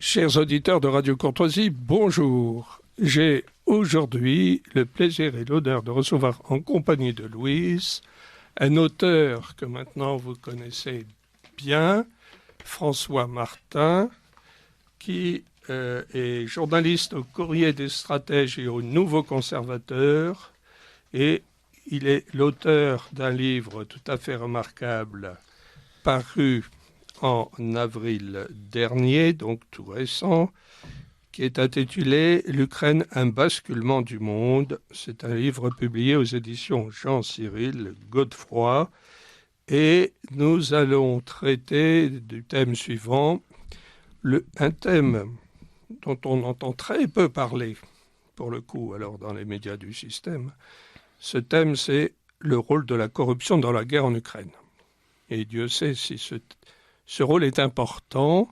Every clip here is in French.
Chers auditeurs de Radio Courtoisie, bonjour. J'ai aujourd'hui le plaisir et l'honneur de recevoir en compagnie de Louise un auteur que maintenant vous connaissez bien, François Martin, qui est journaliste au Courrier des Stratèges et au Nouveau Conservateur, et il est l'auteur d'un livre tout à fait remarquable paru en avril dernier, donc tout récent, qui est intitulé « L'Ukraine, un basculement du monde ». C'est un livre publié aux éditions Jean-Cyril Godefroy. Et nous allons traiter du thème suivant, un thème dont on entend très peu parler, pour le coup, alors dans les médias du système. Ce thème, c'est le rôle de la corruption dans la guerre en Ukraine. Et Dieu sait si ce rôle est important.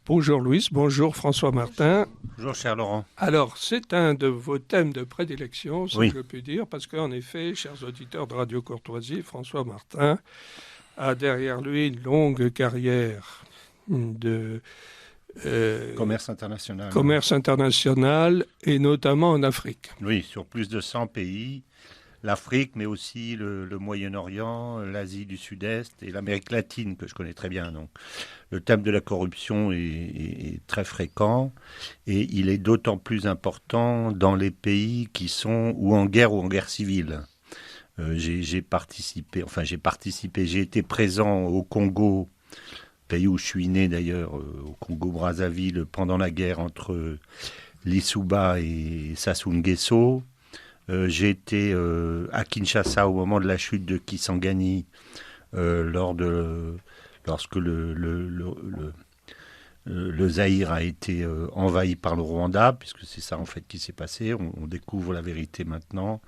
Bonjour Louise, bonjour François Martin. Bonjour cher Laurent. Alors, c'est un de vos thèmes de prédilection, si oui. je puis dire, parce qu'en effet, chers auditeurs de Radio Courtoisie, François Martin a derrière lui une longue carrière de commerce international. Commerce international, et notamment en Afrique. Oui, sur plus de 100 pays. L'Afrique, mais aussi le Moyen-Orient, l'Asie du Sud-Est et l'Amérique latine, que je connais très bien. Donc, le thème de la corruption est très fréquent et il est d'autant plus important dans les pays qui sont ou en guerre civile. J'ai été présent au Congo, pays où je suis né d'ailleurs, au Congo-Brazzaville, pendant la guerre entre Lissouba et Sassou Nguesso. J'ai été à Kinshasa au moment de la chute de Kisangani, lorsque le Zaïre a été envahi par le Rwanda, puisque c'est ça en fait qui s'est passé. On découvre la vérité maintenant.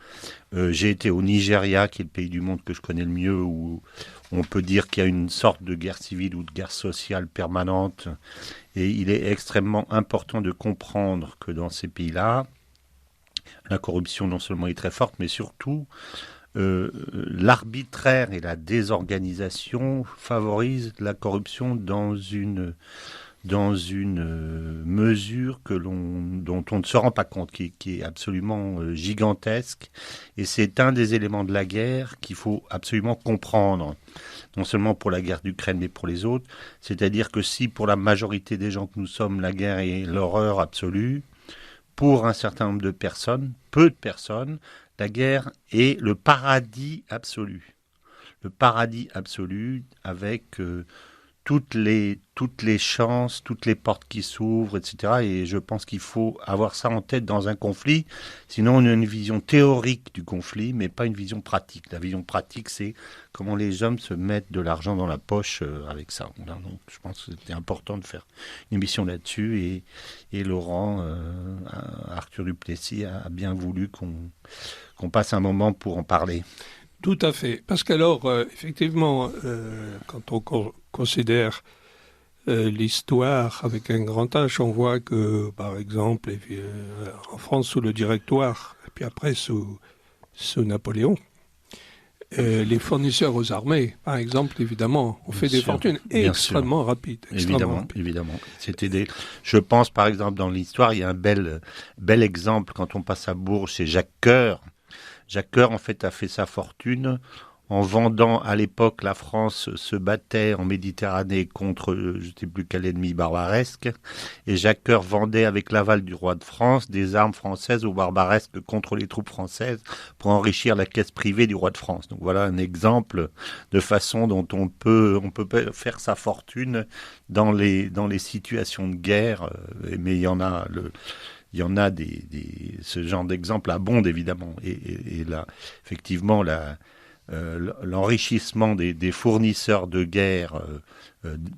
J'ai été au Nigeria, qui est le pays du monde que je connais le mieux, où on peut dire qu'il y a une sorte de guerre civile ou de guerre sociale permanente. Et il est extrêmement important de comprendre que dans ces pays-là, la corruption non seulement est très forte, mais surtout l'arbitraire et la désorganisation favorisent la corruption dans une mesure dont on ne se rend pas compte, qui est absolument gigantesque. Et c'est un des éléments de la guerre qu'il faut absolument comprendre, non seulement pour la guerre d'Ukraine, mais pour les autres. C'est-à-dire que si pour la majorité des gens que nous sommes, la guerre est l'horreur absolue, pour un certain nombre de personnes, peu de personnes, la guerre est le paradis absolu. Le paradis absolu avec toutes les chances, toutes les portes qui s'ouvrent, etc. Et je pense qu'il faut avoir ça en tête dans un conflit. Sinon, on a une vision théorique du conflit, mais pas une vision pratique. La vision pratique, c'est comment les hommes se mettent de l'argent dans la poche avec ça. Donc, je pense que c'était important de faire une émission là-dessus. Et Laurent, Arthur Duplessis a bien voulu qu'on passe un moment pour en parler. Tout à fait. Parce qu'alors, effectivement, quand on considère l'histoire avec un grand H, on voit que, par exemple, en France, sous le Directoire, et puis après sous Napoléon, les fournisseurs aux armées, par exemple, évidemment, ont fait des fortunes extrêmement rapides. Évidemment. Je pense, par exemple, dans l'histoire, il y a un bel exemple quand on passe à Bourges, c'est Jacques Coeur. Jacques Coeur, en fait, a fait sa fortune en vendant, à l'époque, la France se battait en Méditerranée contre, je ne sais plus quel ennemi barbaresque, et Jacques Coeur vendait avec l'aval du roi de France des armes françaises aux barbaresques contre les troupes françaises pour enrichir la caisse privée du roi de France. Donc voilà un exemple de façon dont on peut faire sa fortune dans les situations de guerre, mais il y en a ce genre d'exemple abonde évidemment. Et là, effectivement, l'enrichissement des fournisseurs de guerre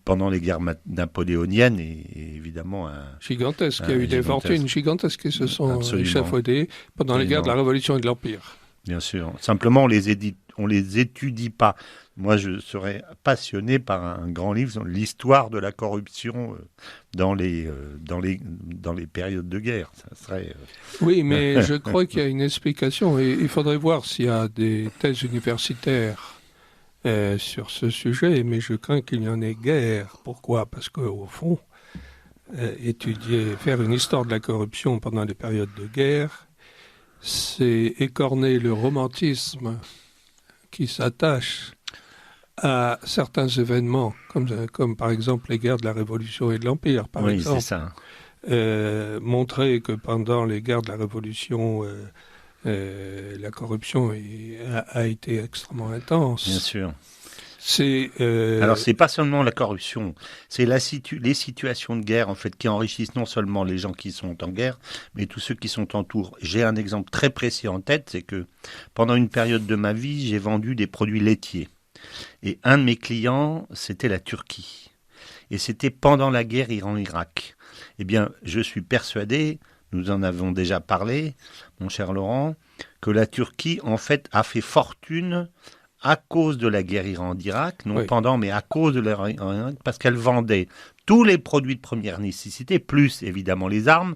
pendant les guerres napoléoniennes est évidemment gigantesque. Il y a eu des fortunes gigantesques qui se sont échafaudées pendant les guerres de la Révolution et de l'Empire. Bien sûr. Simplement, on les étudie pas. Moi, je serais passionné par un grand livre sur l'histoire de la corruption dans les périodes de guerre. Ça serait. Oui, mais je crois qu'il y a une explication. Et il faudrait voir s'il y a des thèses universitaires sur ce sujet. Mais je crains qu'il n'y en ait guère. Pourquoi ? Parce qu'au fond, étudier, faire une histoire de la corruption pendant les périodes de guerre, c'est écorner le romantisme qui s'attache à certains événements, comme par exemple les guerres de la Révolution et de l'Empire, par exemple. Oui, c'est ça. Montrer que pendant les guerres de la Révolution, la corruption a été extrêmement intense. Bien sûr. Alors, Alors, c'est pas seulement la corruption, c'est les situations de guerre, en fait, qui enrichissent non seulement les gens qui sont en guerre, mais tous ceux qui sont autour. J'ai un exemple très précis en tête, c'est que pendant une période de ma vie, j'ai vendu des produits laitiers. Et un de mes clients, c'était la Turquie. Et c'était pendant la guerre Iran-Irak. Eh bien, je suis persuadé, nous en avons déjà parlé, mon cher Laurent, que la Turquie, en fait, a fait fortune à cause de la guerre Iran-Irak, non pendant, mais à cause de la guerre Iran-Irak, parce qu'elle vendait tous les produits de première nécessité, plus évidemment les armes,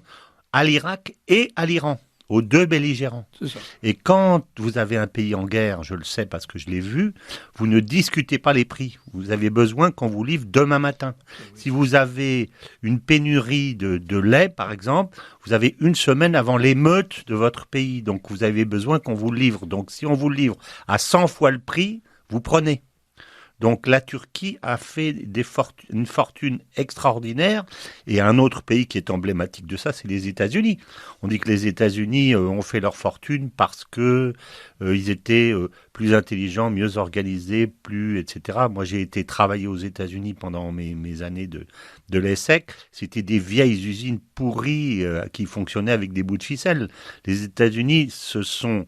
à l'Irak et à l'Iran, aux deux belligérants. C'est ça. Et quand vous avez un pays en guerre, je le sais parce que je l'ai vu, vous ne discutez pas les prix. Vous avez besoin qu'on vous livre demain matin. Oui. Si vous avez une pénurie de lait, par exemple, vous avez une semaine avant l'émeute de votre pays. Donc vous avez besoin qu'on vous le livre. Donc si on vous le livre à 100 fois le prix, vous prenez. Donc la Turquie a fait une fortune extraordinaire. Et un autre pays qui est emblématique de ça, c'est les États-Unis. On dit que les États-Unis ont fait leur fortune parce que ils étaient plus intelligents, mieux organisés, etc. Moi, j'ai été travailler aux États-Unis pendant mes années de l'ESSEC. C'était des vieilles usines pourries qui fonctionnaient avec des bouts de ficelle. Les États-Unis se sont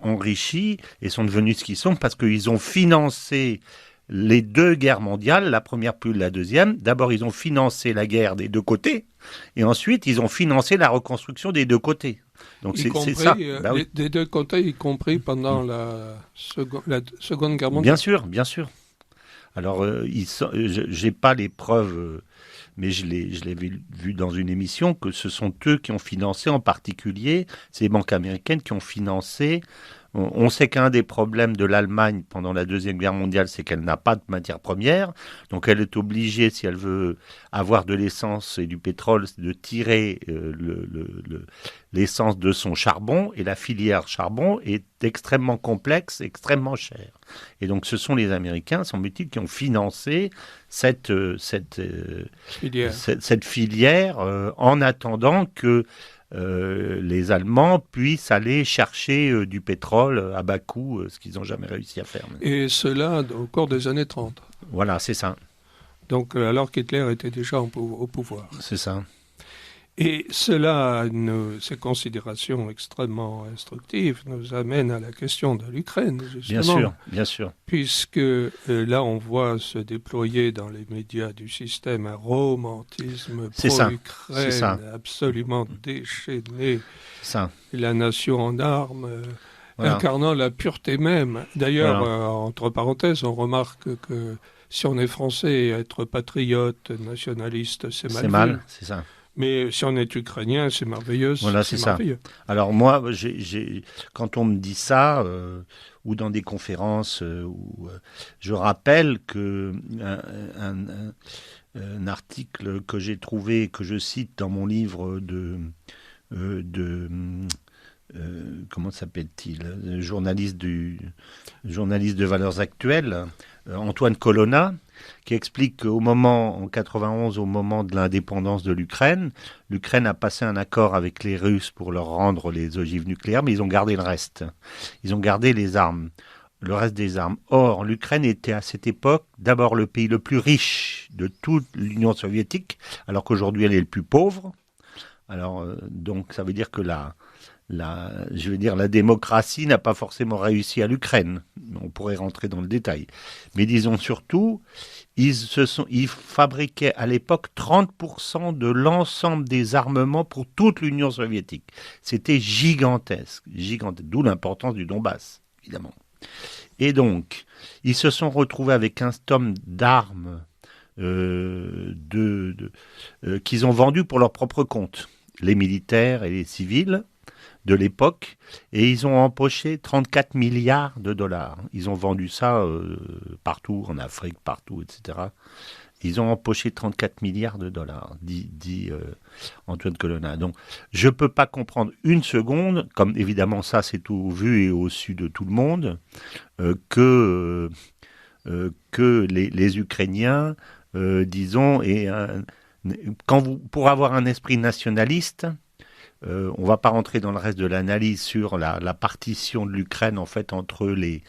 enrichis et sont devenus ce qu'ils sont parce qu'ils ont financé les deux guerres mondiales, la première plus la deuxième. D'abord, ils ont financé la guerre des deux côtés et ensuite, ils ont financé la reconstruction des deux côtés. Donc, c'est ça. Bah oui. Des deux côtés, y compris pendant la Seconde Guerre mondiale. Bien sûr, bien sûr. Alors, je n'ai pas les preuves, mais je l'ai vu dans une émission, que ce sont eux qui ont financé, en particulier, c'est les banques américaines qui ont financé. On sait qu'un des problèmes de l'Allemagne pendant la Deuxième Guerre mondiale, c'est qu'elle n'a pas de matière première. Donc elle est obligée, si elle veut avoir de l'essence et du pétrole, de tirer l'essence de son charbon. Et la filière charbon est extrêmement complexe, extrêmement chère. Et donc ce sont les Américains, semble-t-il, qui ont financé cette filière en attendant que les Allemands puissent aller chercher du pétrole à bas coût, ce qu'ils n'ont jamais réussi à faire. Et cela au cours des années 30. Voilà, c'est ça. Donc alors qu'Hitler était déjà au pouvoir. C'est ça. Et cela, ces considérations extrêmement instructives nous amènent à la question de l'Ukraine, justement. Bien sûr, bien sûr. Puisque là, on voit se déployer dans les médias du système un romantisme pro-Ukraine absolument déchaîné. Ça. La nation en armes, incarnant la pureté même. D'ailleurs, entre parenthèses, on remarque que si on est français, être patriote, nationaliste, c'est mal. C'est mal, c'est ça. Mais si on est ukrainien, c'est merveilleux. Voilà, c'est ça. Alors moi, quand on me dit ça, ou dans des conférences, je rappelle que un article que j'ai trouvé, que je cite dans mon livre comment s'appelle-t-il, journaliste de Valeurs Actuelles, Antoine Colonna, qui explique qu'au moment, en 91, au moment de l'indépendance de l'Ukraine a passé un accord avec les Russes pour leur rendre les ogives nucléaires, mais ils ont gardé le reste. Ils ont gardé les armes, le reste des armes. Or, l'Ukraine était à cette époque d'abord le pays le plus riche de toute l'Union soviétique, alors qu'aujourd'hui elle est le plus pauvre. Alors, donc, ça veut dire que la démocratie n'a pas forcément réussi à l'Ukraine. On pourrait rentrer dans le détail. Mais disons surtout, ils fabriquaient à l'époque 30% de l'ensemble des armements pour toute l'Union soviétique. C'était gigantesque. D'où l'importance du Donbass, évidemment. Et donc, ils se sont retrouvés avec un stock d'armes qu'ils ont vendues pour leur propre compte. Les militaires et les civils de l'époque, et ils ont empoché 34 milliards de dollars. Ils ont vendu ça partout, en Afrique, partout, etc. Ils ont empoché 34 milliards de dollars, dit Antoine Colonna. Donc, je ne peux pas comprendre une seconde, comme évidemment ça c'est tout vu et au su de tout le monde, que les Ukrainiens, disons, pour avoir un esprit nationaliste, on ne va pas rentrer dans le reste de l'analyse sur la partition de l'Ukraine en fait entre les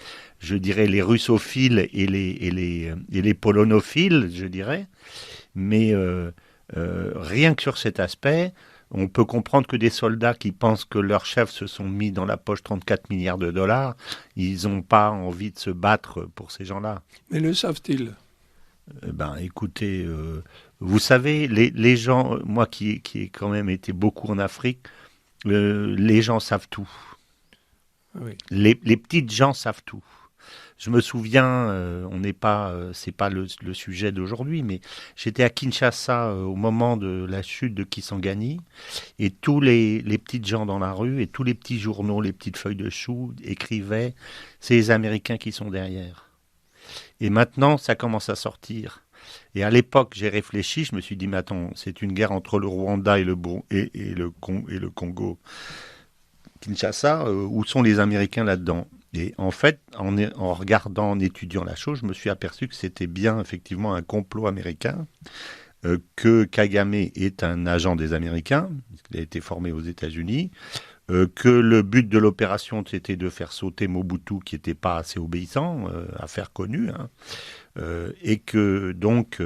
russophiles et les polonophiles, je dirais. Mais rien que sur cet aspect, on peut comprendre que des soldats qui pensent que leurs chefs se sont mis dans la poche 34 milliards de dollars, ils n'ont pas envie de se battre pour ces gens-là. Mais le savent-ils ? Écoutez, vous savez, les gens, moi qui ai quand même été beaucoup en Afrique, les gens savent tout. Oui. Les petites gens savent tout. Je me souviens, c'est pas le sujet d'aujourd'hui, mais j'étais à Kinshasa au moment de la chute de Kisangani, et tous les petites gens dans la rue et tous les petits journaux, les petites feuilles de chou écrivaient « c'est les Américains qui sont derrière ». Et maintenant, ça commence à sortir. Et à l'époque, j'ai réfléchi, je me suis dit, mais attends, c'est une guerre entre le Rwanda et le Congo. Kinshasa, où sont les Américains là-dedans ? Et en fait, en regardant, en étudiant la chose, je me suis aperçu que c'était bien effectivement un complot américain, que Kagame est un agent des Américains, il a été formé aux États-Unis, que le but de l'opération c'était de faire sauter Mobutu qui n'était pas assez obéissant, affaire connue, et que donc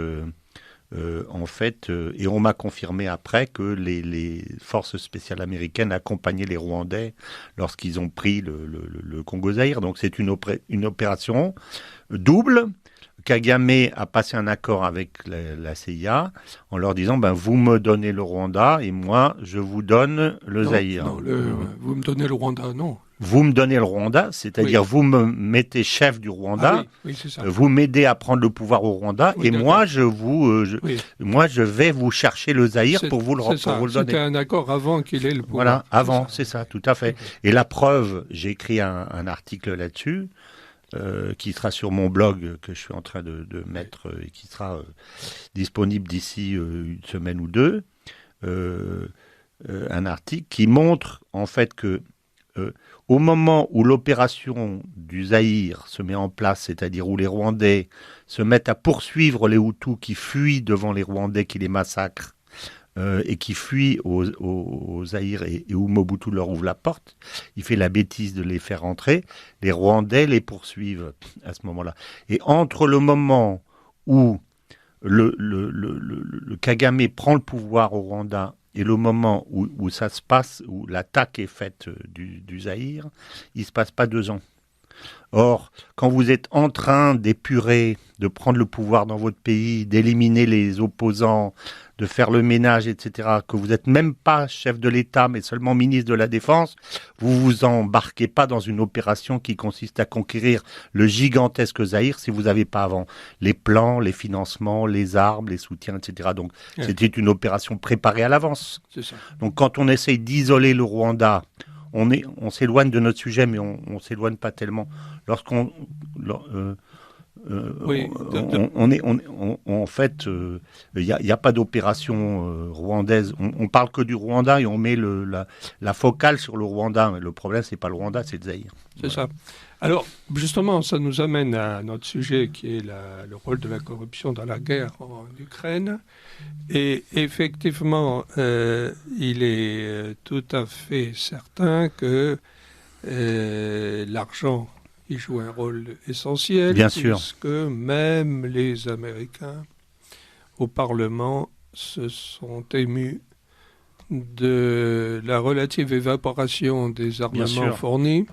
en fait, et on m'a confirmé après que les forces spéciales américaines accompagnaient les Rwandais lorsqu'ils ont pris le Congo-Zaïre. Donc c'est une opération double. Kagame a passé un accord avec la CIA en leur disant vous me donnez le Rwanda et moi je vous donne le Zaïre. Non, vous me donnez le Rwanda, non. Vous me donnez le Rwanda, c'est-à-dire vous me mettez chef du Rwanda, oui, c'est ça. Vous m'aidez à prendre le pouvoir au Rwanda, et moi je vais vous chercher le Zaïre pour vous le donner. C'était un accord avant qu'il ait le pouvoir. Voilà, avant, c'est ça, tout à fait. Okay. Et la preuve, j'ai écrit un article là-dessus, qui sera sur mon blog, que je suis en train de mettre, et qui sera disponible d'ici une semaine ou deux, un article qui montre en fait que au moment où l'opération du Zaïre se met en place, c'est-à-dire où les Rwandais se mettent à poursuivre les Hutus qui fuient devant les Rwandais qui les massacrent et qui fuient au Zaïre et où Mobutu leur ouvre la porte, il fait la bêtise de les faire rentrer, les Rwandais les poursuivent à ce moment-là. Et entre le moment où le Kagame prend le pouvoir au Rwanda et le moment où ça se passe, où l'attaque est faite du Zaïre, il ne se passe pas 2 ans. Or, quand vous êtes en train d'épurer, de prendre le pouvoir dans votre pays, d'éliminer les opposants, de faire le ménage, etc., que vous n'êtes même pas chef de l'État, mais seulement ministre de la Défense, vous vous embarquez pas dans une opération qui consiste à conquérir le gigantesque Zaïre si vous n'avez pas avant les plans, les financements, les armes, les soutiens, etc. Donc, c'était une opération préparée à l'avance. C'est ça. Donc, quand on essaye d'isoler le Rwanda, on s'éloigne de notre sujet, mais on s'éloigne pas tellement. Lorsqu'on en fait, il n'y a pas d'opération rwandaise. On parle que du Rwanda et on met la focale sur le Rwanda. Mais le problème, c'est pas le Rwanda, c'est le Zaïre. C'est ça. Alors, justement, ça nous amène à notre sujet qui est le rôle de la corruption dans la guerre en Ukraine. Et effectivement, il est tout à fait certain que l'argent il joue un rôle essentiel. Bien sûr. Puisque même les Américains au Parlement se sont émus de la relative évaporation des armements fournis.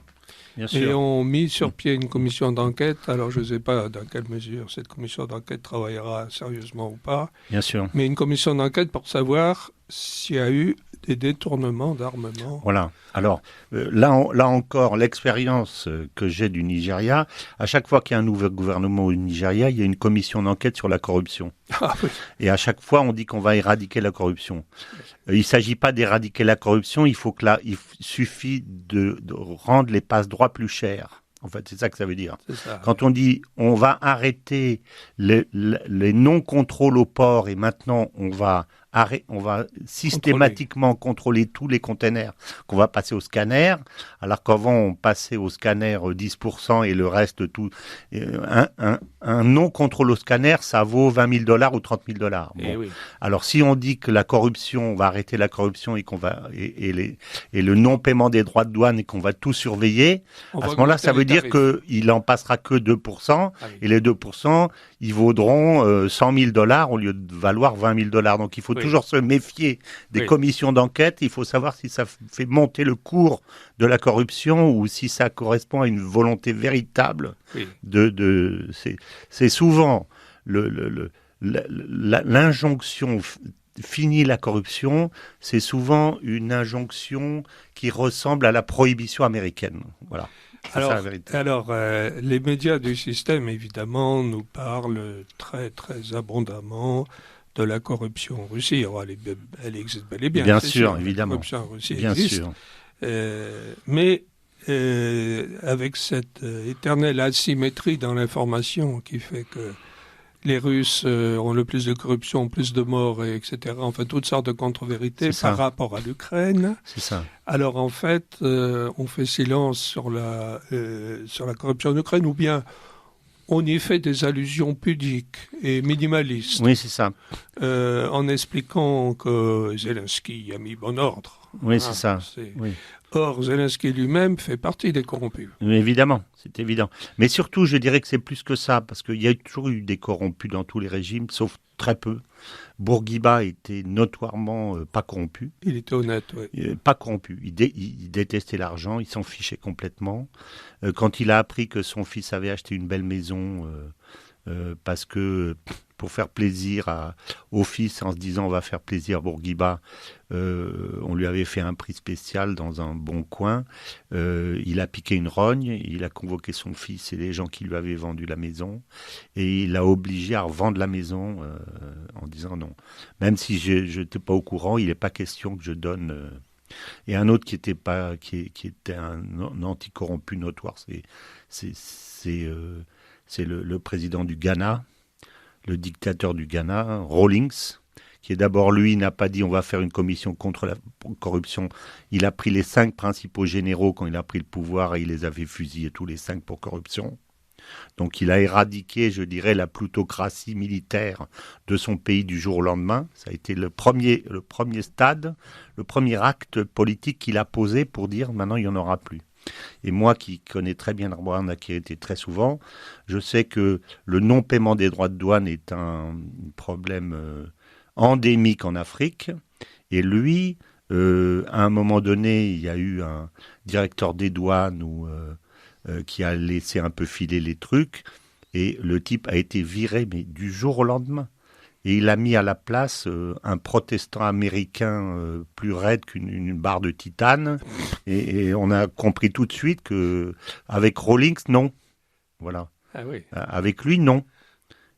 Et ont mis sur pied une commission d'enquête. Alors, je ne sais pas dans quelle mesure cette commission d'enquête travaillera sérieusement ou pas. Bien sûr. Mais une commission d'enquête pour savoir s'il y a eu des détournements d'armement. Voilà. Alors, là encore, l'expérience que j'ai du Nigeria, à chaque fois qu'il y a un nouveau gouvernement au Nigeria, il y a une commission d'enquête sur la corruption. Ah, oui. Et à chaque fois, on dit qu'on va éradiquer la corruption. Il ne s'agit pas d'éradiquer la corruption, il suffit de rendre les passe-droits plus chers. En fait, c'est ça que ça veut dire. C'est ça. Quand on dit on va arrêter les non-contrôles au port et maintenant on va systématiquement contrôler tous les containers qu'on va passer au scanner, alors qu'avant on passait au scanner 10% et le reste tout. Un non-contrôle au scanner, ça vaut $20 000 ou $30 000. Bon. Oui. Alors si on dit que la corruption, on va arrêter la corruption et et le non-paiement des droits de douane et qu'on va tout surveiller, à ce moment-là, ça veut dire qu'il en passera que 2%, et les 2%, ils vaudront $100 000 au lieu de valoir $20 000. Donc il faut toujours se méfier des commissions d'enquête. Il faut savoir si ça fait monter le cours de la corruption ou si ça correspond à une volonté véritable c'est souvent l'injonction fini la corruption, c'est souvent une injonction qui ressemble à la prohibition américaine. Voilà. Alors, les médias du système, évidemment, nous parlent très, très abondamment de la corruption en Russie. Alors, elle existe bel et bien. Bien sûr, évidemment. La corruption en Russie bien existe. Sûr. Mais avec cette éternelle asymétrie dans l'information qui fait que les Russes ont le plus de corruption, plus de morts, etc. Enfin, toutes sortes de contre-vérités par rapport à l'Ukraine. C'est ça. Alors, en fait, on fait silence sur la corruption en Ukraine, ou bien on y fait des allusions pudiques et minimalistes. Oui, c'est ça. En expliquant que Zelensky a mis bon ordre. Oui, c'est ça. Oui. Or, Zelensky lui-même fait partie des corrompus. Mais évidemment, c'est évident. Mais surtout, je dirais que c'est plus que ça, parce qu'il y a toujours eu des corrompus dans tous les régimes, sauf très peu. Bourguiba était notoirement pas corrompu. Il était honnête, oui. Pas corrompu. Il détestait l'argent, il s'en fichait complètement. Quand il a appris que son fils avait acheté une belle maison, parce que pour faire plaisir au fils, en se disant on va faire plaisir à Bourguiba, on lui avait fait un prix spécial dans un bon coin. Il a piqué une rogne, il a convoqué son fils et les gens qui lui avaient vendu la maison, et il l'a obligé à revendre la maison en disant non. Même si je n'étais pas au courant, il n'est pas question que je donne. Et un autre qui était un anticorrompu notoire, c'est le président du Ghana, le dictateur du Ghana, Rawlings, qui est d'abord, lui, n'a pas dit on va faire une commission contre la corruption. Il a pris les 5 principaux généraux quand il a pris le pouvoir et il les avait fusillés tous les 5 pour corruption. Donc il a éradiqué, je dirais, la plutocratie militaire de son pays du jour au lendemain. Ça a été le premier stade, le premier acte politique qu'il a posé pour dire maintenant il n'y en aura plus. Et moi qui connais très bien Rwanda, qui a été très souvent, je sais que le non-paiement des droits de douane est un problème endémique en Afrique. Et lui, à un moment donné, il y a eu un directeur des douanes qui a laissé un peu filer les trucs. Et le type a été viré, mais du jour au lendemain. Et il a mis à la place un protestant américain plus raide qu'une barre de titane. Et on a compris tout de suite qu'avec Rawlings, non. Voilà. Ah oui. Avec lui, non.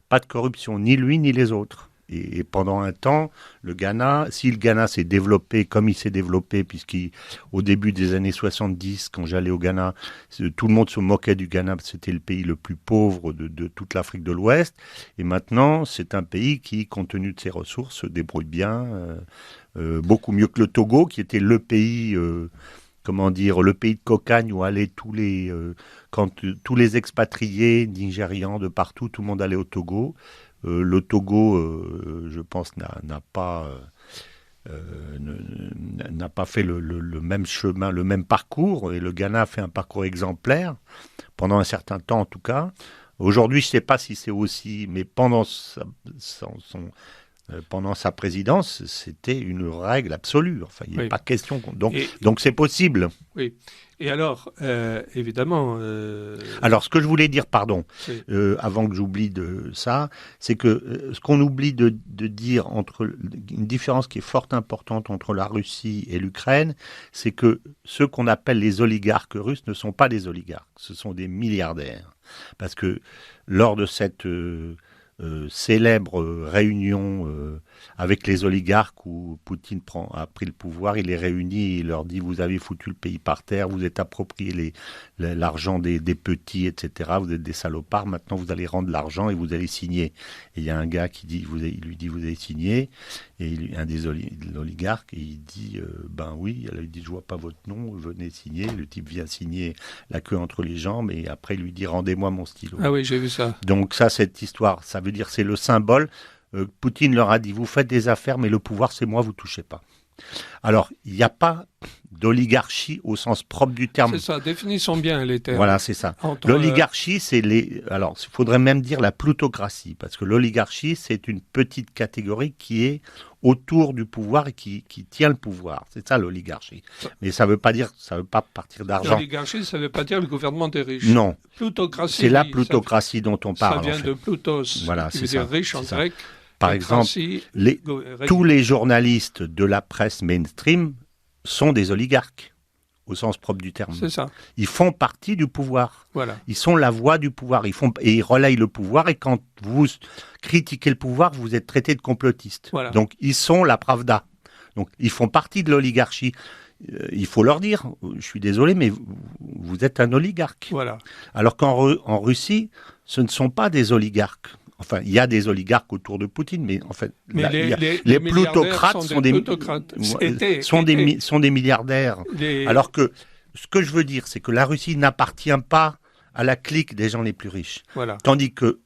Pas de corruption, ni lui ni les autres. Et pendant un temps, le Ghana, si le Ghana s'est développé comme il s'est développé, puisqu'au début des années 70, quand j'allais au Ghana, tout le monde se moquait du Ghana, c'était le pays le plus pauvre de toute l'Afrique de l'Ouest. Et maintenant, c'est un pays qui, compte tenu de ses ressources, se débrouille bien, beaucoup mieux que le Togo, qui était le pays... le pays de cocagne où allaient tous les expatriés nigérians de partout, tout le monde allait au Togo. Le Togo, je pense, n'a pas fait le même chemin, le même parcours, et le Ghana a fait un parcours exemplaire, pendant un certain temps en tout cas. Aujourd'hui, je ne sais pas si c'est aussi, mais pendant sa présidence, c'était une règle absolue. Enfin, il n'y a pas question. Donc c'est possible. Oui. Et alors, évidemment... Alors, ce que je voulais dire, avant que j'oublie de ça, c'est que ce qu'on oublie de dire une différence qui est fort importante entre la Russie et l'Ukraine, c'est que ceux qu'on appelle les oligarques russes ne sont pas des oligarques, ce sont des milliardaires. Parce que lors de cette... célèbre réunion avec les oligarques où Poutine a pris le pouvoir, il les réunit, il leur dit vous avez foutu le pays par terre, vous êtes approprié l'argent des petits, etc. Vous êtes des salopards, maintenant vous allez rendre l'argent et vous allez signer. Et il y a un gars qui dit, il lui dit vous avez signé, et un des oligarques, et il dit ben oui, il dit je vois pas votre nom, venez signer. Le type vient signer la queue entre les jambes et après il lui dit rendez-moi mon stylo. Ah oui, j'ai vu ça. Donc ça, cette histoire, ça veut dire c'est le symbole. Poutine leur a dit vous faites des affaires mais le pouvoir c'est moi, vous touchez pas. Alors il n'y a pas d'oligarchie au sens propre du terme. C'est ça, définissons bien les termes. Voilà, c'est ça. L'oligarchie, c'est alors il faudrait même dire la plutocratie, parce que l'oligarchie c'est une petite catégorie qui est autour du pouvoir et qui tient le pouvoir. C'est ça l'oligarchie. Mais ça veut pas partir d'argent. L'oligarchie, ça veut pas dire le gouvernement des riches. Non. Plutocratie. C'est la plutocratie dont on parle. Ça vient de Plutos, voilà, qui veut dire riche en grec. Par exemple, tous les journalistes de la presse mainstream sont des oligarques, au sens propre du terme. C'est ça. Ils font partie du pouvoir. Voilà. Ils sont la voix du pouvoir. Ils relayent le pouvoir. Et quand vous critiquez le pouvoir, vous êtes traité de complotiste. Voilà. Donc, ils sont la Pravda. Donc, ils font partie de l'oligarchie. Il faut leur dire, je suis désolé, mais vous êtes un oligarque. Voilà. Alors qu'en Russie, ce ne sont pas des oligarques. Enfin, il y a des oligarques autour de Poutine, mais en fait, les plutocrates sont des milliardaires. Alors que ce que je veux dire, c'est que la Russie n'appartient pas à la clique des gens les plus riches. Voilà. Tandis que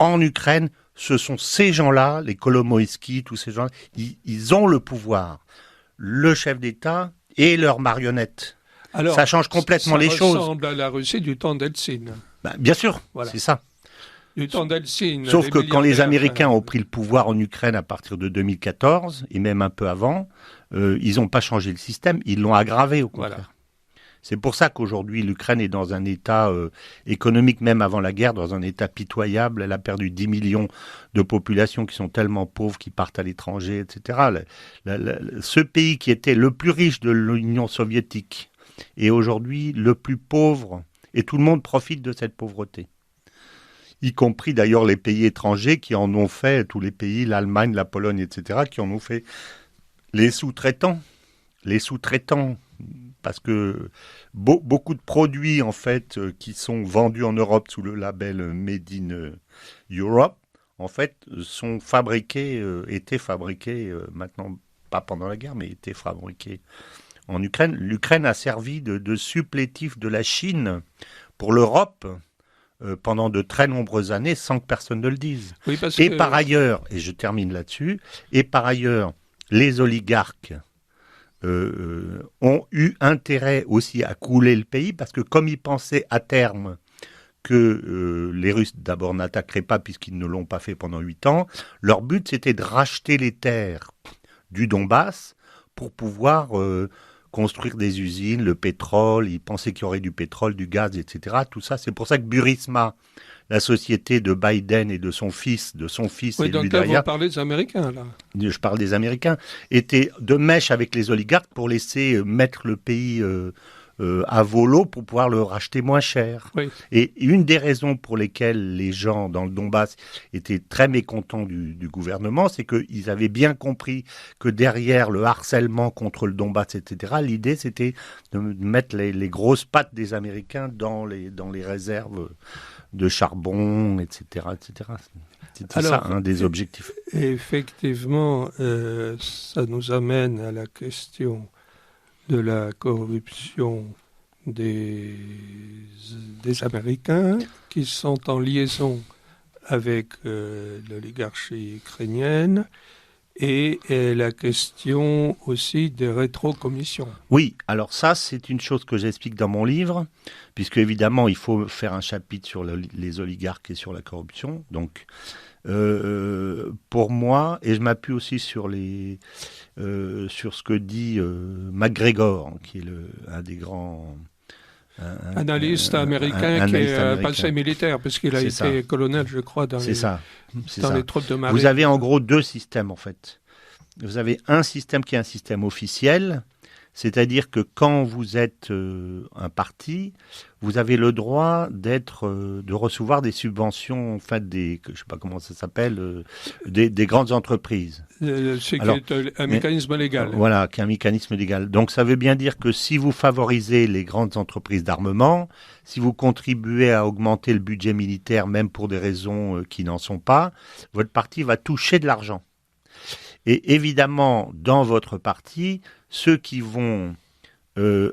en Ukraine, ce sont ces gens-là, les Kolomoïski, tous ces gens-là, ils ont le pouvoir. Le chef d'État et leurs marionnettes. Alors, ça change complètement les choses. Ça ressemble à la Russie du temps d'Eltsine. Ben, bien sûr, voilà. C'est ça. Du temps d'Eltsine. Sauf que quand les Américains ont pris le pouvoir en Ukraine à partir de 2014, et même un peu avant, ils n'ont pas changé le système, ils l'ont aggravé au contraire. Voilà. C'est pour ça qu'aujourd'hui, l'Ukraine est dans un état économique, même avant la guerre, dans un état pitoyable. Elle a perdu 10 millions de populations qui sont tellement pauvres, qui partent à l'étranger, etc. Ce pays qui était le plus riche de l'Union soviétique est aujourd'hui le plus pauvre, et tout le monde profite de cette pauvreté. Y compris d'ailleurs les pays étrangers qui en ont fait, tous les pays, l'Allemagne, la Pologne, etc., qui en ont fait les sous-traitants. Les sous-traitants, parce que beaucoup de produits, en fait, qui sont vendus en Europe sous le label Made in Europe, en fait, étaient fabriqués, maintenant, pas pendant la guerre, mais étaient fabriqués en Ukraine. L'Ukraine a servi de supplétif de la Chine pour l'Europe, pendant de très nombreuses années sans que personne ne le dise. Oui, par ailleurs, et je termine là-dessus, les oligarques ont eu intérêt aussi à couler le pays parce que comme ils pensaient à terme que les Russes d'abord n'attaqueraient pas puisqu'ils ne l'ont pas fait pendant 8 ans, leur but c'était de racheter les terres du Donbass pour pouvoir construire des usines, le pétrole, ils pensaient qu'il y aurait du pétrole, du gaz, etc. Tout ça, c'est pour ça que Burisma, la société de Biden et de son fils oui, et donc lui là, derrière... vous parlez des Américains, là. Je parle des Américains, était de mèche avec les oligarques pour laisser mettre le pays à volo pour pouvoir le racheter moins cher. Oui. Et une des raisons pour lesquelles les gens dans le Donbass étaient très mécontents du gouvernement, c'est qu'ils avaient bien compris que derrière le harcèlement contre le Donbass, etc., l'idée c'était de mettre les grosses pattes des Américains dans les réserves de charbon, etc., etc. C'était ça un des objectifs. Effectivement, ça nous amène à la question de la corruption des Américains qui sont en liaison avec l'oligarchie ukrainienne et la question aussi des rétrocommissions. Oui, alors ça c'est une chose que j'explique dans mon livre, puisque évidemment il faut faire un chapitre sur les oligarques et sur la corruption, donc pour moi, et je m'appuie aussi sur ce que dit MacGregor, qui est un des grands analyste américain qui est passé militaire, puisqu'il a été colonel, je crois, dans les troupes de marine. Vous avez en gros deux systèmes, en fait. Vous avez un système qui est un système officiel, C'est-à-dire que quand vous êtes un parti, vous avez le droit de recevoir des subventions, en fait, je ne sais pas comment ça s'appelle, des grandes entreprises. C'est un mécanisme légal. Voilà, qui est un mécanisme légal. Donc ça veut bien dire que si vous favorisez les grandes entreprises d'armement, si vous contribuez à augmenter le budget militaire, même pour des raisons qui n'en sont pas, votre parti va toucher de l'argent. Et évidemment, dans votre parti, ceux qui vont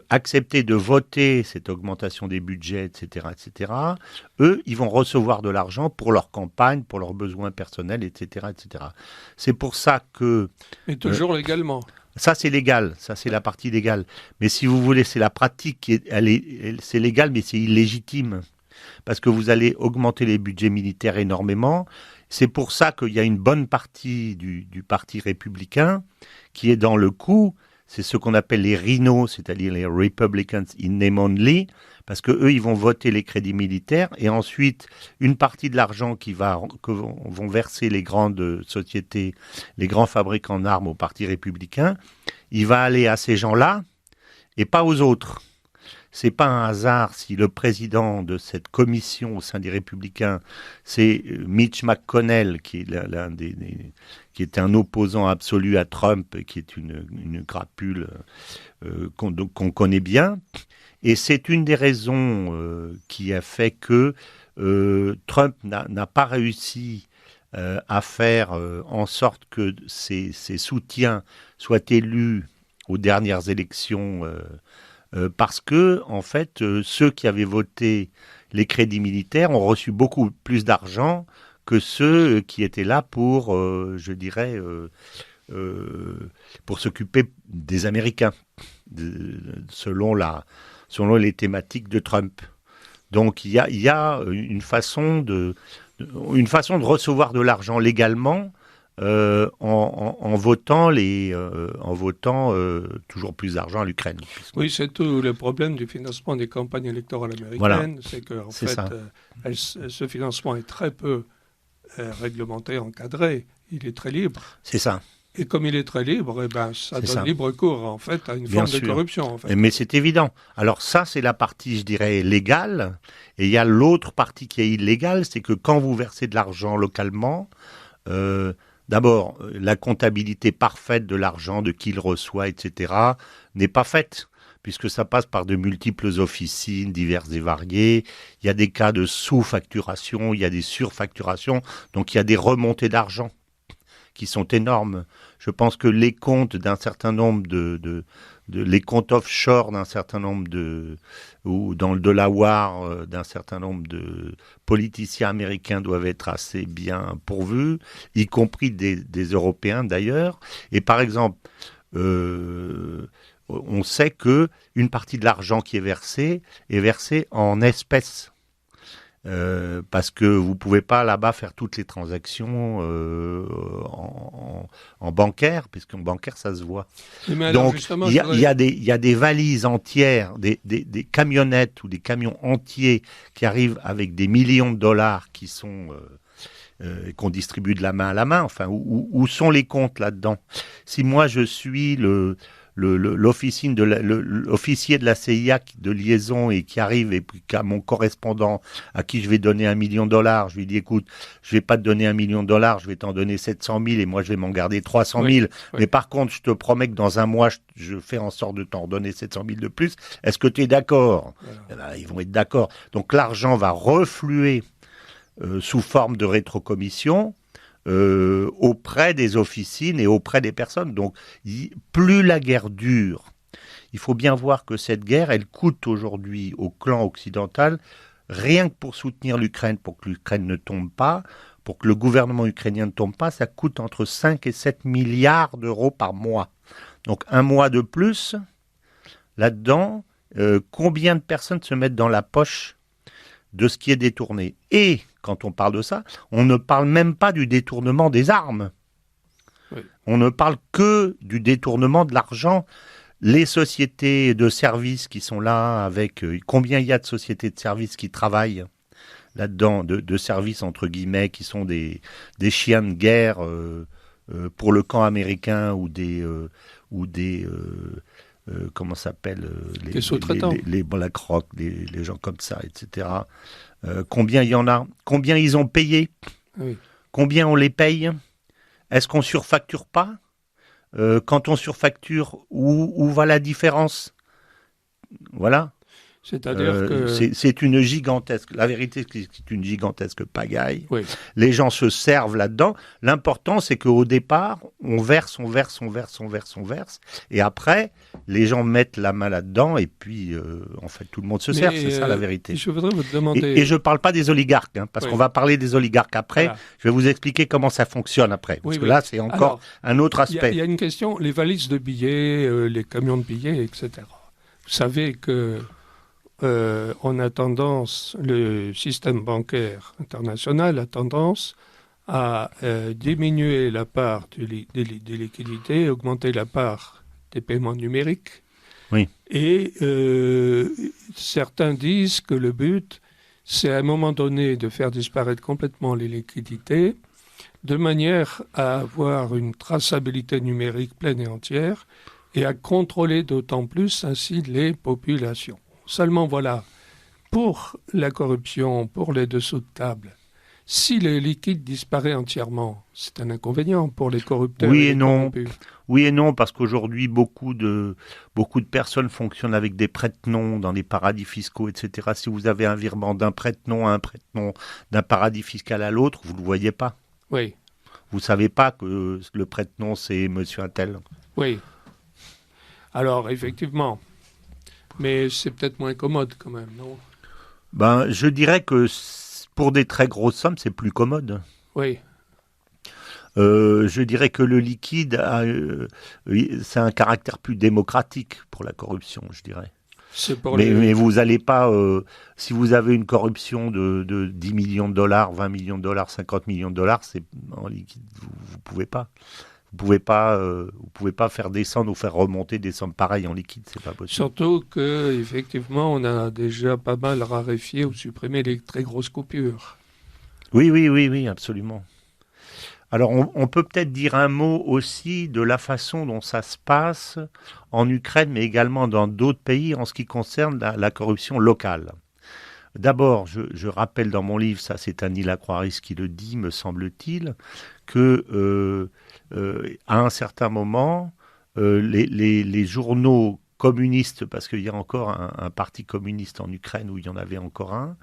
accepter de voter cette augmentation des budgets, etc., eux, ils vont recevoir de l'argent pour leur campagne, pour leurs besoins personnels, etc., etc. C'est pour ça que... Mais toujours légalement. Ça, c'est légal. Ça, c'est la partie légale. Mais si vous voulez, c'est la pratique c'est légal, mais c'est illégitime. Parce que vous allez augmenter les budgets militaires énormément. C'est pour ça qu'il y a une bonne partie du Parti républicain qui est dans le coup. C'est ce qu'on appelle les rhinos, c'est-à-dire les Republicans in name only, parce que eux, ils vont voter les crédits militaires et ensuite une partie de l'argent que vont verser les grandes sociétés, les grands fabricants d'armes au Parti républicain, il va aller à ces gens-là et pas aux autres. C'est pas un hasard si le président de cette commission au sein des Républicains, c'est Mitch McConnell, qui est qui est un opposant absolu à Trump, qui est une crapule qu'on connaît bien. Et c'est une des raisons qui a fait que Trump n'a pas réussi à faire en sorte que ses soutiens soient élus aux dernières élections. Parce que, en fait, ceux qui avaient voté les crédits militaires ont reçu beaucoup plus d'argent que ceux qui étaient là pour, je dirais, pour s'occuper des Américains, selon les thématiques de Trump. Donc, il y a une façon de recevoir de l'argent légalement. En votant toujours plus d'argent à l'Ukraine. Oui, c'est tout le problème du financement des campagnes électorales américaines. Voilà. C'est qu'en fait, ce financement est très peu réglementé, encadré. Il est très libre. C'est ça. Et comme il est très libre, ça donne libre cours en fait à une forme de corruption. En fait. Mais c'est évident. Alors ça, c'est la partie, je dirais, légale. Et il y a l'autre partie qui est illégale, c'est que quand vous versez de l'argent localement, d'abord, la comptabilité parfaite de l'argent, de qui il reçoit, etc., n'est pas faite, puisque ça passe par de multiples officines diverses et variées. Il y a des cas de sous-facturation, il y a des surfacturations, donc il y a des remontées d'argent qui sont énormes. Je pense que les comptes d'un certain nombre les comptes offshore d'un certain nombre ou dans le Delaware d'un certain nombre de politiciens américains doivent être assez bien pourvus, y compris des Européens d'ailleurs. Et par exemple, on sait que une partie de l'argent qui est versée en espèces. Parce que vous pouvez pas là-bas faire toutes les transactions en bancaire, puisqu'en bancaire ça se voit. Donc il y a des valises entières, des camionnettes ou des camions entiers qui arrivent avec des millions de dollars qui sont qu'on distribue de la main à la main. Enfin, où sont les comptes là-dedans? Si moi je suis l'officier de la CIA de liaison et qui arrive et puis qu'à mon correspondant à qui je vais donner $1 million, je lui dis écoute, je vais pas te donner $1 million, je vais t'en donner 700 000 et moi je vais m'en garder 300 000. Oui. Mais par contre, je te promets que dans un mois, je fais en sorte de t'en donner 700 000 de plus. Est-ce que tu es d'accord? Voilà. Ils vont être d'accord. Donc l'argent va refluer sous forme de rétrocommission. Auprès des officines et auprès des personnes. Donc, plus la guerre dure, il faut bien voir que cette guerre, elle coûte aujourd'hui au clan occidental, rien que pour soutenir l'Ukraine, pour que l'Ukraine ne tombe pas, pour que le gouvernement ukrainien ne tombe pas, ça coûte entre 5 et 7 milliards d'euros par mois. Donc, un mois de plus, là-dedans, combien de personnes se mettent dans la poche de ce qui est détourné? Et quand on parle de ça, on ne parle même pas du détournement des armes. Oui. On ne parle que du détournement de l'argent. Les sociétés de services qui sont là, avec combien il y a de sociétés de services qui travaillent là-dedans, de services entre guillemets, qui sont des chiens de guerre pour le camp américain ou des comment ça s'appelle, les sous-traitants, les BlackRock, les gens comme ça, etc. Combien il y en a? Combien ils ont payé? oui. Combien on les paye? Est-ce qu'on surfacture pas? Quand on surfacture, où va la différence? Voilà. C'est-à-dire que... C'est une gigantesque... La vérité, c'est une gigantesque pagaille. Oui. Les gens se servent là-dedans. L'important, c'est qu'au départ, on verse. Et après, les gens mettent la main là-dedans. Et puis, en fait, tout le monde se sert. C'est ça, la vérité. Je voudrais vous demander... Et je ne parle pas des oligarques, hein, parce qu'on va parler des oligarques après. Voilà. Je vais vous expliquer comment ça fonctionne après. Parce que là, c'est encore un autre aspect. Il y a une question. Les valises de billets, les camions de billets, etc. Vous savez que... on a tendance, le système bancaire international a tendance à diminuer la part des liquidités, augmenter la part des paiements numériques. Oui. Et certains disent que le but, c'est à un moment donné de faire disparaître complètement les liquidités, de manière à avoir une traçabilité numérique pleine et entière et à contrôler d'autant plus ainsi les populations. Seulement voilà, pour la corruption, pour les dessous de table, si le liquide disparaît entièrement, c'est un inconvénient pour les corrupteurs. Oui et non. Oui et non, parce qu'aujourd'hui, beaucoup de personnes fonctionnent avec des prête-noms dans les paradis fiscaux, etc. Si vous avez un virement d'un prête-nom à un prête-nom, d'un paradis fiscal à l'autre, vous ne le voyez pas. Oui. Vous ne savez pas que le prête-nom, c'est monsieur Untel. Oui. Alors, effectivement... Mais c'est peut-être moins commode quand même, non? Ben, je dirais que pour des très grosses sommes, c'est plus commode. Oui. Je dirais que le liquide, c'est un caractère plus démocratique pour la corruption, je dirais. Mais vous n'allez pas, si vous avez une corruption de 10 millions de dollars, 20 millions de dollars, 50 millions de dollars, c'est en liquide, vous ne pouvez pas. Vous pouvez pas faire descendre ou faire remonter des sommes pareilles en liquide, c'est pas possible. Surtout que effectivement, on a déjà pas mal raréfié ou supprimé les très grosses coupures. Oui, absolument. Alors, on peut peut-être dire un mot aussi de la façon dont ça se passe en Ukraine, mais également dans d'autres pays en ce qui concerne la corruption locale. D'abord, je rappelle dans mon livre, ça c'est Annie Lacroix-Rice qui le dit, me semble-t-il, que à un certain moment, les journaux communistes, parce qu'il y a encore un parti communiste en Ukraine où il y en avait encore un,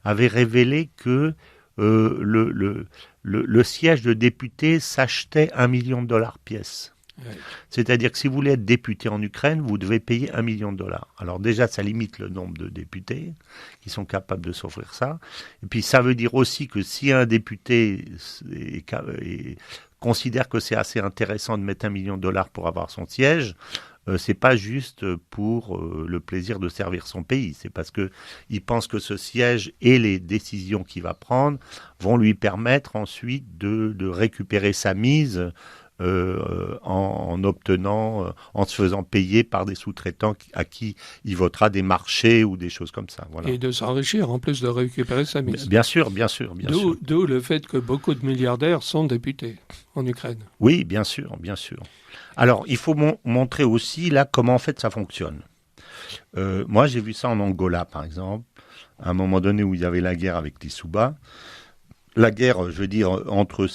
avaient révélé que le siège de député s'achetait $1 million pièce. Ouais. C'est-à-dire que si vous voulez être député en Ukraine, vous devez payer $1 million. Alors déjà, ça limite le nombre de députés qui sont capables de s'offrir ça. Et puis ça veut dire aussi que si un député considère que c'est assez intéressant de mettre $1 million pour avoir son siège, c'est pas juste pour le plaisir de servir son pays. C'est parce que il pense que ce siège et les décisions qu'il va prendre vont lui permettre ensuite de récupérer sa mise. En obtenant, en se faisant payer par des sous-traitants à qui il votera des marchés ou des choses comme ça. Voilà. Et de s'enrichir en plus de récupérer sa mise. Bien sûr. D'où le fait que beaucoup de milliardaires sont députés en Ukraine. Oui, bien sûr. Alors, il faut montrer aussi là comment en fait ça fonctionne. Moi, j'ai vu ça en Angola, par exemple, à un moment donné où il y avait la guerre avec les Souba. La guerre, je veux dire, entre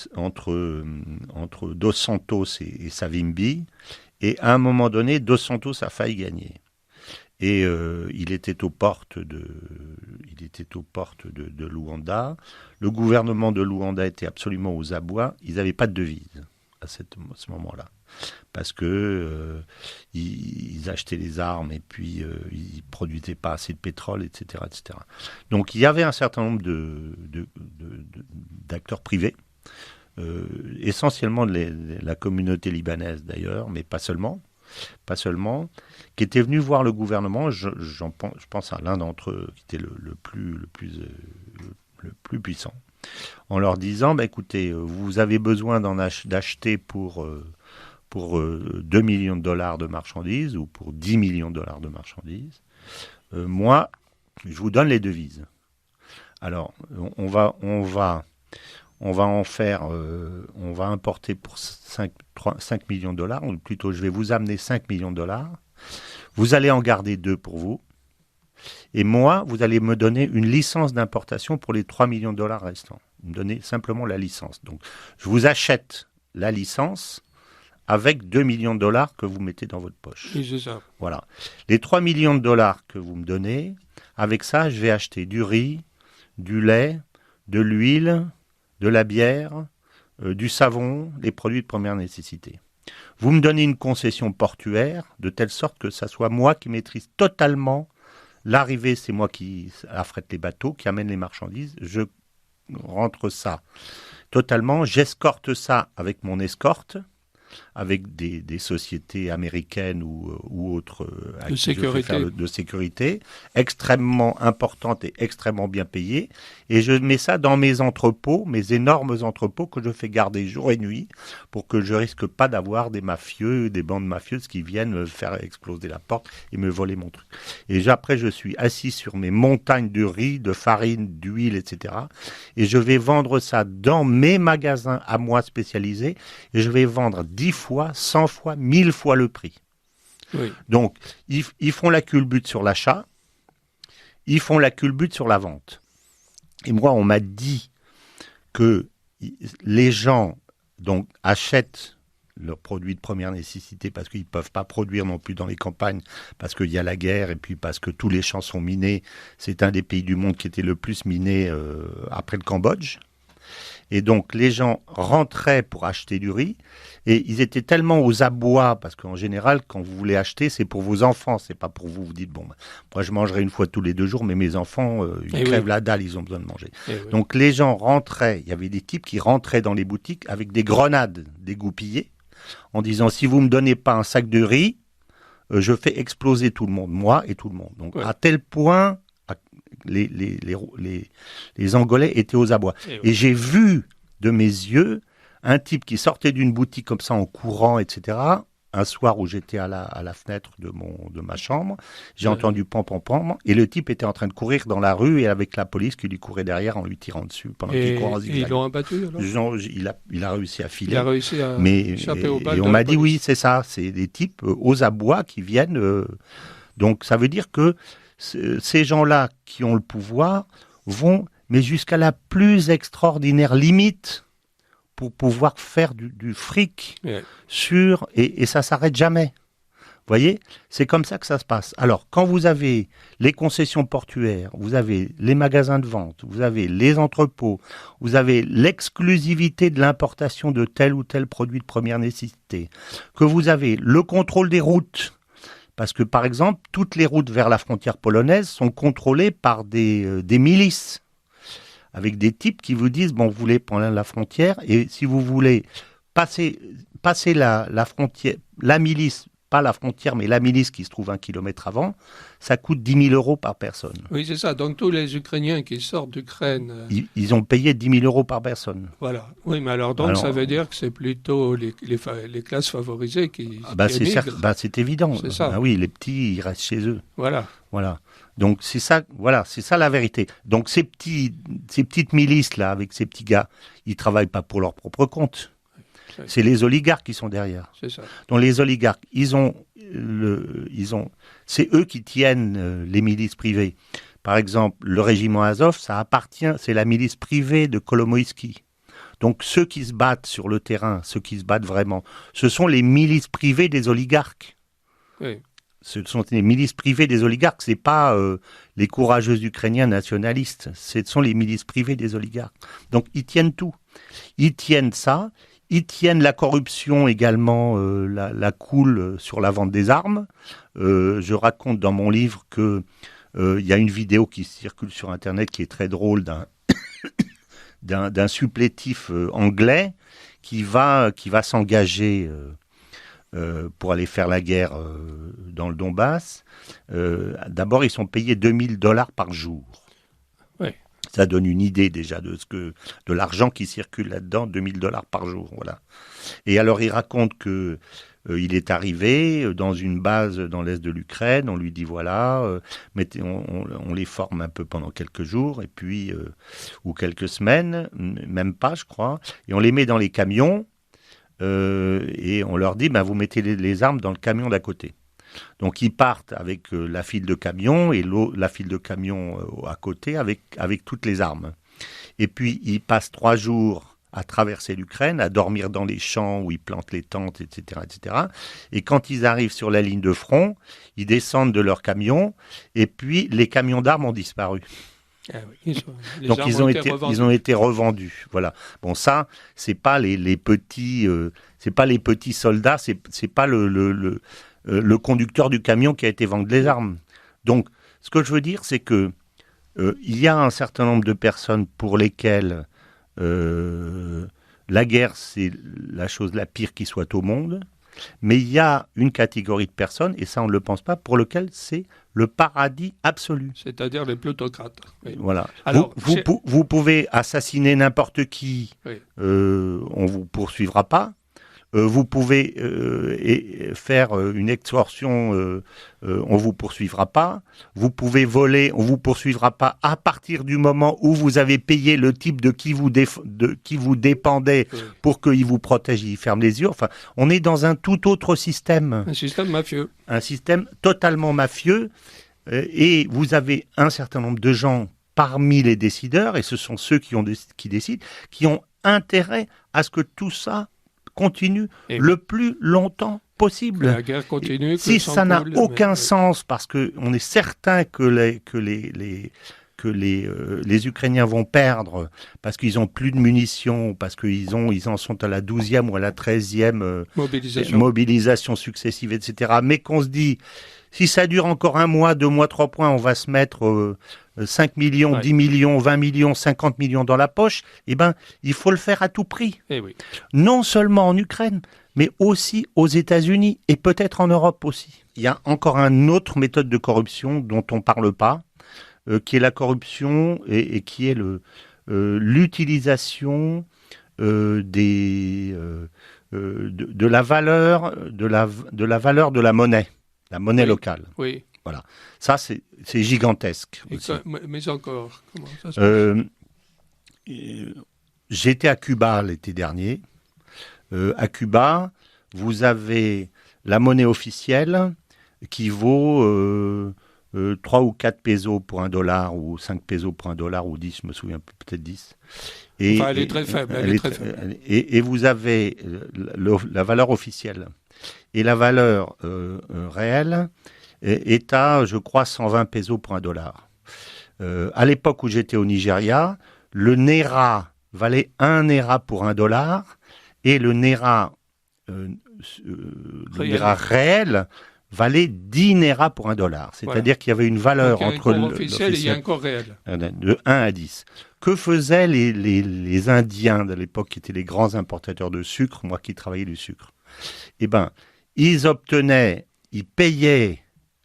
Dos Santos et Savimbi, et à un moment donné, Dos Santos a failli gagner. Et il était aux portes de Luanda. Le gouvernement de Luanda était absolument aux abois. Ils n'avaient pas de devise à ce moment-là. Parce que ils achetaient les armes et puis ils produisaient pas assez de pétrole, etc., etc. Donc il y avait un certain nombre d'acteurs privés, essentiellement de la communauté libanaise d'ailleurs, mais pas seulement, qui étaient venus voir le gouvernement. Je pense à l'un d'entre eux qui était le plus puissant, en leur disant écoutez, vous avez besoin d'acheter pour 2 millions de dollars de marchandises ou pour 10 millions de dollars de marchandises, moi, je vous donne les devises. Alors, on va importer pour 5 millions de dollars, ou plutôt je vais vous amener 5 millions de dollars, Vous allez en garder 2 pour vous. Et moi, vous allez me donner une licence d'importation pour les 3 millions de dollars restants. Vous me donnez simplement la licence. Donc, je vous achète la licence avec 2 millions de dollars que vous mettez dans votre poche. Oui, c'est ça. Voilà. Les 3 millions de dollars que vous me donnez, avec ça, je vais acheter du riz, du lait, de l'huile, de la bière, du savon, les produits de première nécessité. Vous me donnez une concession portuaire de telle sorte que ça soit moi qui maîtrise totalement l'arrivée, c'est moi qui affrète les bateaux, qui amène les marchandises. Je rentre ça totalement. J'escorte ça avec mon escorte, avec des sociétés américaines ou autres de sécurité, extrêmement importantes et extrêmement bien payées. Et je mets ça dans mes entrepôts, mes énormes entrepôts que je fais garder jour et nuit pour que je risque pas d'avoir des mafieux, des bandes mafieuses qui viennent me faire exploser la porte et me voler mon truc. Et après, je suis assis sur mes montagnes de riz, de farine, d'huile, etc. Et je vais vendre ça dans mes magasins à moi spécialisés et je vais vendre 10 fois, 100 fois, 1000 fois le prix. Oui. Donc, ils font la culbute sur l'achat, ils font la culbute sur la vente. Et moi, on m'a dit que les gens donc, achètent leurs produits de première nécessité parce qu'ils ne peuvent pas produire non plus dans les campagnes, parce qu'il y a la guerre et puis parce que tous les champs sont minés. C'est un des pays du monde qui était le plus miné après le Cambodge. Et donc, les gens rentraient pour acheter du riz et ils étaient tellement aux abois, parce qu'en général, quand vous voulez acheter, c'est pour vos enfants, c'est pas pour vous. Vous dites, bon, moi, je mangerai une fois tous les 2 jours, mais mes enfants, ils crèvent la dalle, ils ont besoin de manger. Donc, les gens rentraient, il y avait des types qui rentraient dans les boutiques avec des grenades dégoupillées, en disant, si vous me donnez pas un sac de riz, je fais exploser tout le monde, moi et tout le monde. Donc, à tel point... Les Angolais étaient aux abois. Et j'ai vu de mes yeux un type qui sortait d'une boutique comme ça en courant, etc. Un soir où j'étais à la fenêtre de ma chambre, j'ai entendu pam pam pam, et le type était en train de courir dans la rue et avec la police qui lui courait derrière en lui tirant dessus pendant qu'il courait en zigzag. Et ils l'ont abattu alors ? Il a réussi à filer. Il a réussi à échapper aux balles. Et on m'a dit oui, c'est ça, c'est des types aux abois qui viennent. Donc ça veut dire que ces gens-là qui ont le pouvoir vont, mais jusqu'à la plus extraordinaire limite pour pouvoir faire du fric sur... Et ça ne s'arrête jamais. Vous voyez ? C'est comme ça que ça se passe. Alors, quand vous avez les concessions portuaires, vous avez les magasins de vente, vous avez les entrepôts, vous avez l'exclusivité de l'importation de tel ou tel produit de première nécessité, que vous avez le contrôle des routes, parce que, par exemple, toutes les routes vers la frontière polonaise sont contrôlées par des milices, avec des types qui vous disent, bon, vous voulez prendre la frontière, et si vous voulez passer la frontière, la milice, pas la frontière, mais la milice qui se trouve 1 kilomètre avant, ça coûte 10 000 € par personne. Oui, c'est ça. Donc, tous les Ukrainiens qui sortent d'Ukraine... Ils ont payé 10 000 € par personne. Voilà. Oui, mais alors, ça veut dire que c'est plutôt les classes favorisées qui émigrent. C'est évident. C'est ça. Oui, les petits, ils restent chez eux. Voilà. Donc, c'est ça la vérité. Donc, ces petites milices-là, avec ces petits gars, ils ne travaillent pas pour leur propre compte. C'est les oligarques qui sont derrière. C'est ça. Donc les oligarques, c'est eux qui tiennent les milices privées. Par exemple, le régiment Azov, c'est la milice privée de Kolomoïski. Donc ceux qui se battent sur le terrain, ceux qui se battent vraiment, ce sont les milices privées des oligarques. Oui. Ce sont les milices privées des oligarques, c'est pas les courageux Ukrainiens nationalistes, ce sont les milices privées des oligarques. Donc ils tiennent tout. Ils tiennent ça. Ils tiennent la corruption également, la coule sur la vente des armes. Je raconte dans mon livre que y a une vidéo qui circule sur Internet qui est très drôle d'un supplétif anglais qui va s'engager pour aller faire la guerre dans le Donbass. D'abord, ils sont payés 2 000 $ par jour. Oui. Ça donne une idée déjà de l'argent qui circule là-dedans, 2 000 $ par jour, voilà. Et alors il raconte que il est arrivé dans une base dans l'est de l'Ukraine, on lui dit voilà, on les forme un peu pendant quelques jours et puis ou quelques semaines, même pas je crois, et on les met dans les camions et on leur dit vous mettez les armes dans le camion d'à côté. Donc ils partent avec la file de camions et la file de camions à côté avec toutes les armes. Et puis ils passent 3 jours à traverser l'Ukraine, à dormir dans les champs où ils plantent les tentes, etc., etc. Et quand ils arrivent sur la ligne de front, ils descendent de leurs camions et puis les camions d'armes ont disparu. Ah oui, donc ils ont été revendus. Voilà. Bon, ça, c'est pas les petits, c'est pas les petits soldats, c'est pas le conducteur du camion qui a été vendu les armes. Donc, ce que je veux dire, c'est que il y a un certain nombre de personnes pour lesquelles la guerre, c'est la chose la pire qui soit au monde. Mais il y a une catégorie de personnes, et ça on ne le pense pas, pour lequel c'est le paradis absolu. C'est-à-dire les plutocrates. Oui. Voilà. Alors, vous pouvez assassiner n'importe qui, oui. On ne vous poursuivra pas. Vous pouvez faire une extorsion, on ne vous poursuivra pas. Vous pouvez voler, on ne vous poursuivra pas à partir du moment où vous avez payé le type de qui vous dépendait pour qu'il vous protège, il ferme les yeux. Enfin, on est dans un tout autre système. Un système mafieux. Un système totalement mafieux. Et vous avez un certain nombre de gens parmi les décideurs, et ce sont ceux qui décident, qui ont intérêt à ce que tout ça continue le plus longtemps possible. La guerre continue. Si ça n'a aucun sens, parce qu'on est certain que les Ukrainiens vont perdre, parce qu'ils n'ont plus de munitions, parce qu'ils en sont à la 12e ou à la 13e mobilisation successive, etc. Mais qu'on se dit, si ça dure encore 1 mois, 2 mois, 3 mois, on va se mettre 5 millions, 10 millions, 20 millions, 50 millions dans la poche, eh ben, il faut le faire à tout prix. Oui. Non seulement en Ukraine, mais aussi aux États-Unis et peut-être en Europe aussi. Il y a encore une autre méthode de corruption dont on ne parle pas, qui est la corruption et qui est l'utilisation de la valeur de la monnaie locale. Oui. Voilà. Ça, c'est gigantesque. Mais encore, comment ça se passe ? J'étais à Cuba l'été dernier. À Cuba, vous avez la monnaie officielle qui vaut 3 ou 4 pesos pour $1, ou 5 pesos pour $1, ou 10, je me souviens, peut-être 10. Elle est très faible. Et vous avez la valeur officielle. Et la valeur réelle est à, je crois, 120 pesos pour $1. À l'époque où j'étais au Nigeria, le naira valait 1 naira pour $1, et le naira réel valait 10 nairas pour $1. C'est-à-dire qu'il y avait une valeur entre l'officiel et il y a un corps réel. De 1 à 10. Que faisaient les Indiens de l'époque, qui étaient les grands importateurs de sucre, moi qui travaillais du sucre? Eh bien, ils payaient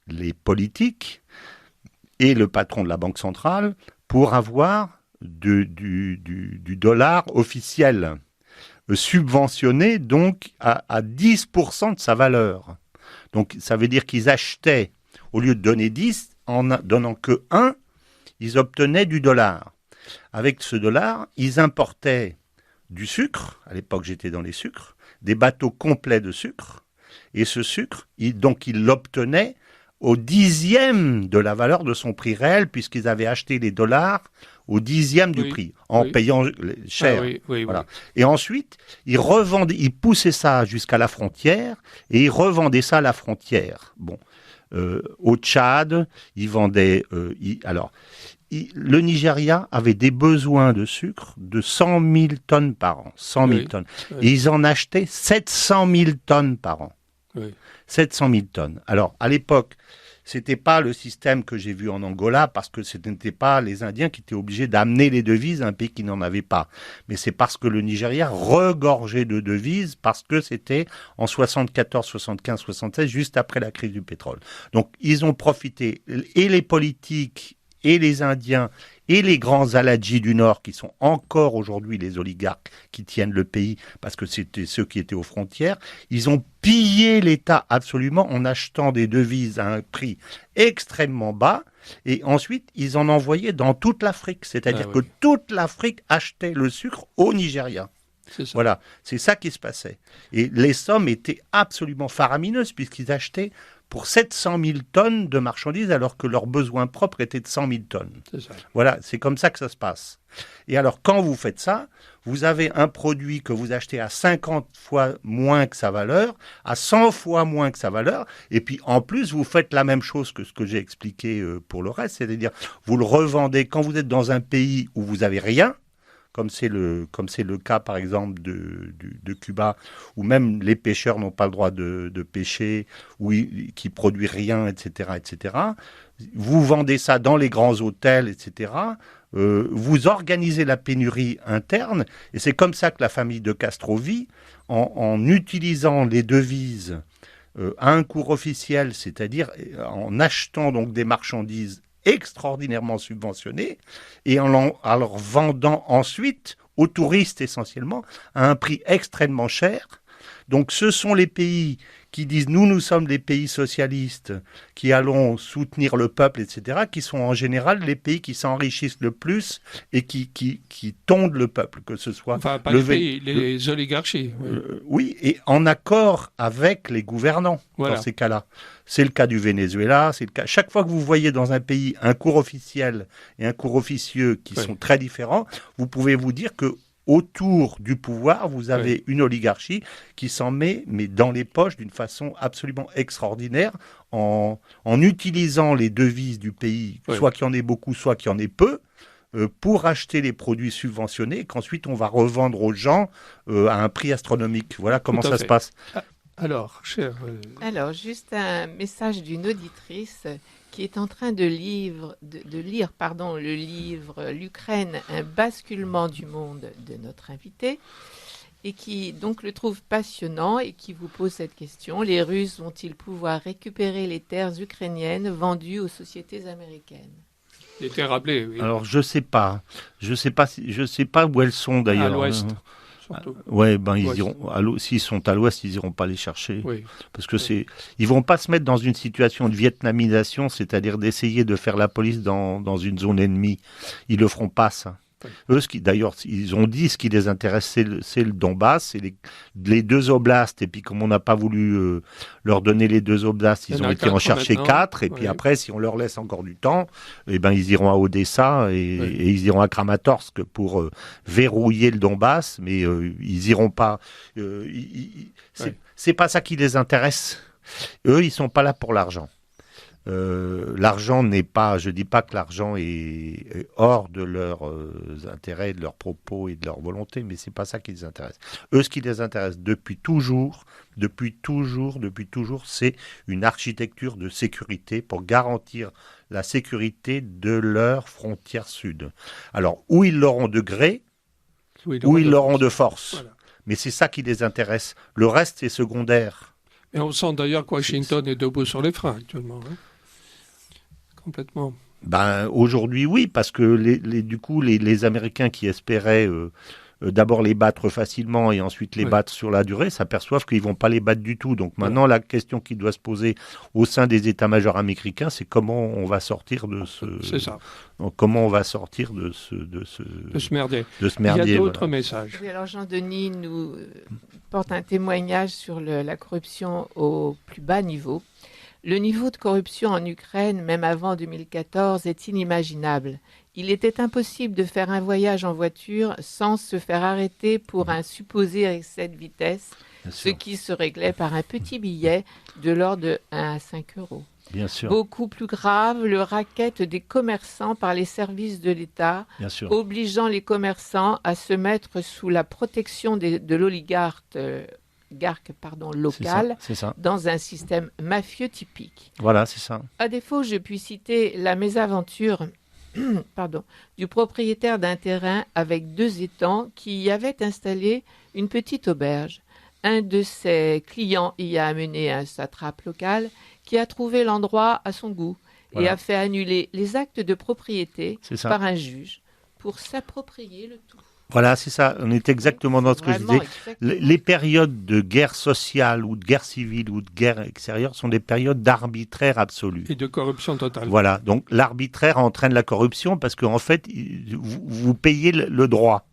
les politiques et le patron de la Banque centrale pour avoir du dollar officiel, subventionné donc à 10% de sa valeur. Donc ça veut dire qu'ils achetaient, au lieu de donner 10, en donnant que 1, ils obtenaient du dollar. Avec ce dollar, ils importaient du sucre, à l'époque j'étais dans les sucres, des bateaux complets de sucre, et ce sucre, ils l'obtenaient au 10e de la valeur de son prix réel, puisqu'ils avaient acheté les dollars au 10e du prix, en payant cher. Voilà. Et ensuite, ils poussaient ça jusqu'à la frontière, et ils revendaient ça à la frontière. Bon, au Tchad, ils vendaient... le Nigeria avait des besoins de sucre de 100 000 tonnes par an. 100 000 tonnes. Et ils en achetaient 700 000 tonnes par an. 700 000 tonnes. Alors, à l'époque, c'était pas le système que j'ai vu en Angola, parce que ce n'était pas les Indiens qui étaient obligés d'amener les devises à un pays qui n'en avait pas. Mais c'est parce que le Nigeria regorgeait de devises, parce que c'était en 74, 75, 76, juste après la crise du pétrole. Donc, ils ont profité, et les politiques, et les Indiens, et les grands aladjis du Nord, qui sont encore aujourd'hui les oligarques qui tiennent le pays, parce que c'était ceux qui étaient aux frontières, ils ont pillé l'État absolument en achetant des devises à un prix extrêmement bas, et ensuite ils en envoyaient dans toute l'Afrique. C'est-à-dire que toute l'Afrique achetait le sucre au Nigeria. C'est ça. Voilà, c'est ça qui se passait. Et les sommes étaient absolument faramineuses puisqu'ils achetaient pour 700 000 tonnes de marchandises alors que leurs besoins propres étaient de 100 000 tonnes. C'est ça. Voilà, c'est comme ça que ça se passe. Et alors, quand vous faites ça, vous avez un produit que vous achetez à 50 fois moins que sa valeur, à 100 fois moins que sa valeur, et puis en plus, vous faites la même chose que ce que j'ai expliqué pour le reste, c'est-à-dire vous le revendez quand vous êtes dans un pays où vous n'avez rien, comme c'est le cas par exemple de Cuba, où même les pêcheurs n'ont pas le droit de pêcher, qui produisent rien, etc., etc. Vous vendez ça dans les grands hôtels, etc. Vous organisez la pénurie interne, et c'est comme ça que la famille de Castro vit, en utilisant les devises à un cours officiel, c'est-à-dire en achetant donc des marchandises extraordinairement subventionnés et en leur vendant ensuite aux touristes essentiellement à un prix extrêmement cher. Donc ce sont les pays qui disent nous sommes les pays socialistes qui allons soutenir le peuple, etc., qui sont en général les pays qui s'enrichissent le plus et qui tondent le peuple, que ce soit... Enfin, pas les pays, les oligarchies. Oui. Oui, et en accord avec les gouvernants dans ces cas-là. C'est le cas du Venezuela, c'est le cas... Chaque fois que vous voyez dans un pays un cours officiel et un cours officieux qui sont très différents, vous pouvez vous dire que autour du pouvoir, vous avez une oligarchie qui s'en met mais dans les poches d'une façon absolument extraordinaire en utilisant les devises du pays, soit qu'il y en ait beaucoup, soit qu'il y en ait peu, pour acheter les produits subventionnés qu'ensuite on va revendre aux gens à un prix astronomique. Voilà comment ça se passe. Alors, cher... Alors, juste un message d'une auditrice qui est en train de lire le livre « L'Ukraine, un basculement du monde » de notre invité, et qui donc le trouve passionnant et qui vous pose cette question. Les Russes vont-ils pouvoir récupérer les terres ukrainiennes vendues aux sociétés américaines ? Les terres à blé, oui. Alors, je sais pas où elles sont d'ailleurs. À l'ouest. Ouais, ils iront. S'ils sont à l'ouest, ils iront pas les chercher, parce que ils vont pas se mettre dans une situation de vietnamisation, c'est-à-dire d'essayer de faire la police dans une zone ennemie. Ils le feront pas, ça. Eux, d'ailleurs, ils ont dit ce qui les intéresse, c'est le Donbass, c'est les deux oblasts. Et puis, comme on n'a pas voulu leur donner les deux oblasts, ils ont été en chercher 4. Et puis après, si on leur laisse encore du temps, ils iront à Odessa et ils iront à Kramatorsk pour verrouiller le Donbass. Mais ils iront pas. C'est pas ça qui les intéresse. Eux, ils sont pas là pour l'argent. L'argent n'est pas, je dis pas que l'argent est hors de leurs intérêts, de leurs propos et de leur volonté, mais c'est pas ça qui les intéresse. Eux, ce qui les intéresse depuis toujours, c'est une architecture de sécurité pour garantir la sécurité de leurs frontières sud. Alors, où ils l'auront de gré, où ils l'auront de force. Voilà. Mais c'est ça qui les intéresse. Le reste, c'est secondaire. Et on sent d'ailleurs que Washington est debout sur les freins actuellement. Complètement. Aujourd'hui, oui, parce que du coup, les Américains qui espéraient d'abord les battre facilement et ensuite les battre sur la durée s'aperçoivent qu'ils ne vont pas les battre du tout. Donc maintenant, la question qui doit se poser au sein des états-majors américains, c'est comment on va sortir de ce... C'est ça. Comment on va sortir de ce merdier. Il y a d'autres messages. Oui, alors Jean-Denis nous porte un témoignage sur la corruption au plus bas niveau. Le niveau de corruption en Ukraine, même avant 2014, est inimaginable. Il était impossible de faire un voyage en voiture sans se faire arrêter pour un supposé excès de vitesse, ce qui se réglait par un petit billet de l'ordre de 1 à 5 euros. Bien sûr. Beaucoup plus grave, le racket des commerçants par les services de l'État, obligeant les commerçants à se mettre sous la protection de l'oligarque local, c'est ça. Dans un système mafieux typique. Voilà, c'est ça. À défaut, je puis citer la mésaventure du propriétaire d'un terrain avec 2 étangs qui y avait installé une petite auberge. Un de ses clients y a amené un satrape local qui a trouvé l'endroit à son goût et a fait annuler les actes de propriété par un juge pour s'approprier le tout. Voilà, c'est ça. On est exactement dans ce que je disais. Les périodes de guerre sociale ou de guerre civile ou de guerre extérieure sont des périodes d'arbitraire absolu. Et de corruption totale. Voilà. Donc l'arbitraire entraîne la corruption parce qu'en fait, vous payez le droit.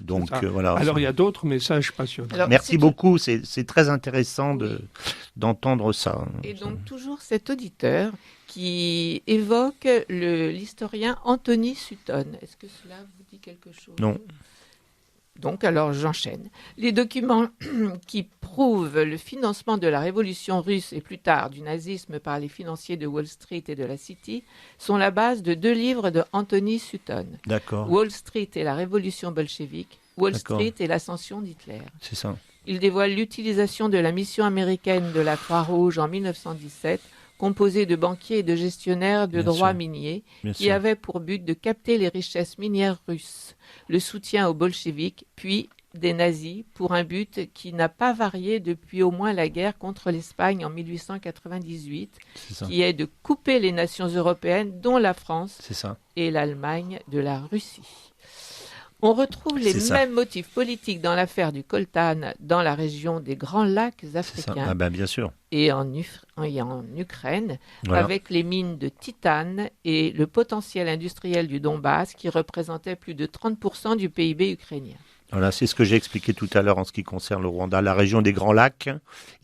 Donc ça. voilà. Alors il y a d'autres messages passionnants. Alors, Merci c'est beaucoup, c'est très intéressant Oui. d'entendre ça. Et donc toujours cet auditeur qui évoque l'historien Anthony Sutton. Est-ce que cela vous dit quelque chose? Non. Donc alors j'enchaîne. Les documents qui prouvent le financement de la révolution russe et plus tard du nazisme par les financiers de Wall Street et de la City sont la base de 2 livres de Anthony Sutton. D'accord, Wall Street et la révolution bolchevique, Wall D'accord. Street et l'ascension d'Hitler. c'est ça. Il dévoile l'utilisation de la mission américaine de la Croix-Rouge en 1917, composée de banquiers et de gestionnaires de Bien droits sûr. miniers, Bien qui sûr. avait pour but de capter les richesses minières russes, le soutien aux bolcheviks, puis des nazis, pour un but qui n'a pas varié depuis au moins la guerre contre l'Espagne en 1898, C'est ça. qui est de couper les nations européennes, dont la France C'est ça. et l'Allemagne, de la Russie. On retrouve les C'est ça. mêmes motifs politiques dans l'affaire du coltan dans la région des Grands Lacs C'est ça. africains Ah ben bien sûr. et en Ukraine, Voilà. avec les mines de titane et le potentiel industriel du Donbass qui représentait plus de 30% du PIB ukrainien. Voilà, c'est ce que j'ai expliqué tout à l'heure en ce qui concerne le Rwanda. La région des Grands Lacs est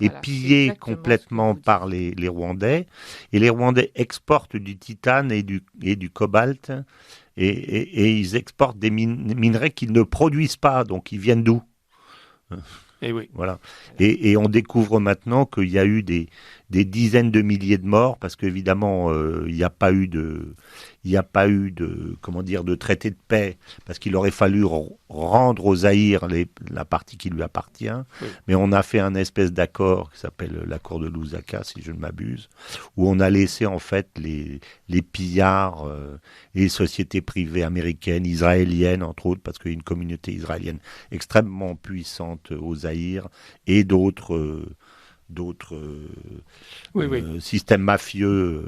Voilà, c'est pillée exactement ce que complètement vous dites. par les Rwandais. Et les Rwandais exportent du titane et du cobalt. Et ils exportent des minerais qu'ils ne produisent pas. Donc ils viennent d'où? Et oui. Voilà. Et on découvre maintenant qu'il y a eu des dizaines de milliers de morts parce qu'évidemment, il n'y a pas eu de comment dire, de traité de paix parce qu'il aurait fallu rendre au Zaïre la partie qui lui appartient. Oui. Mais on a fait un espèce d'accord qui s'appelle l'accord de Lusaka, si je ne m'abuse, où on a laissé en fait les pillards, les sociétés privées américaines, israéliennes entre autres, parce qu'il y a une communauté israélienne extrêmement puissante au Zaïre et d'autres Oui. systèmes mafieux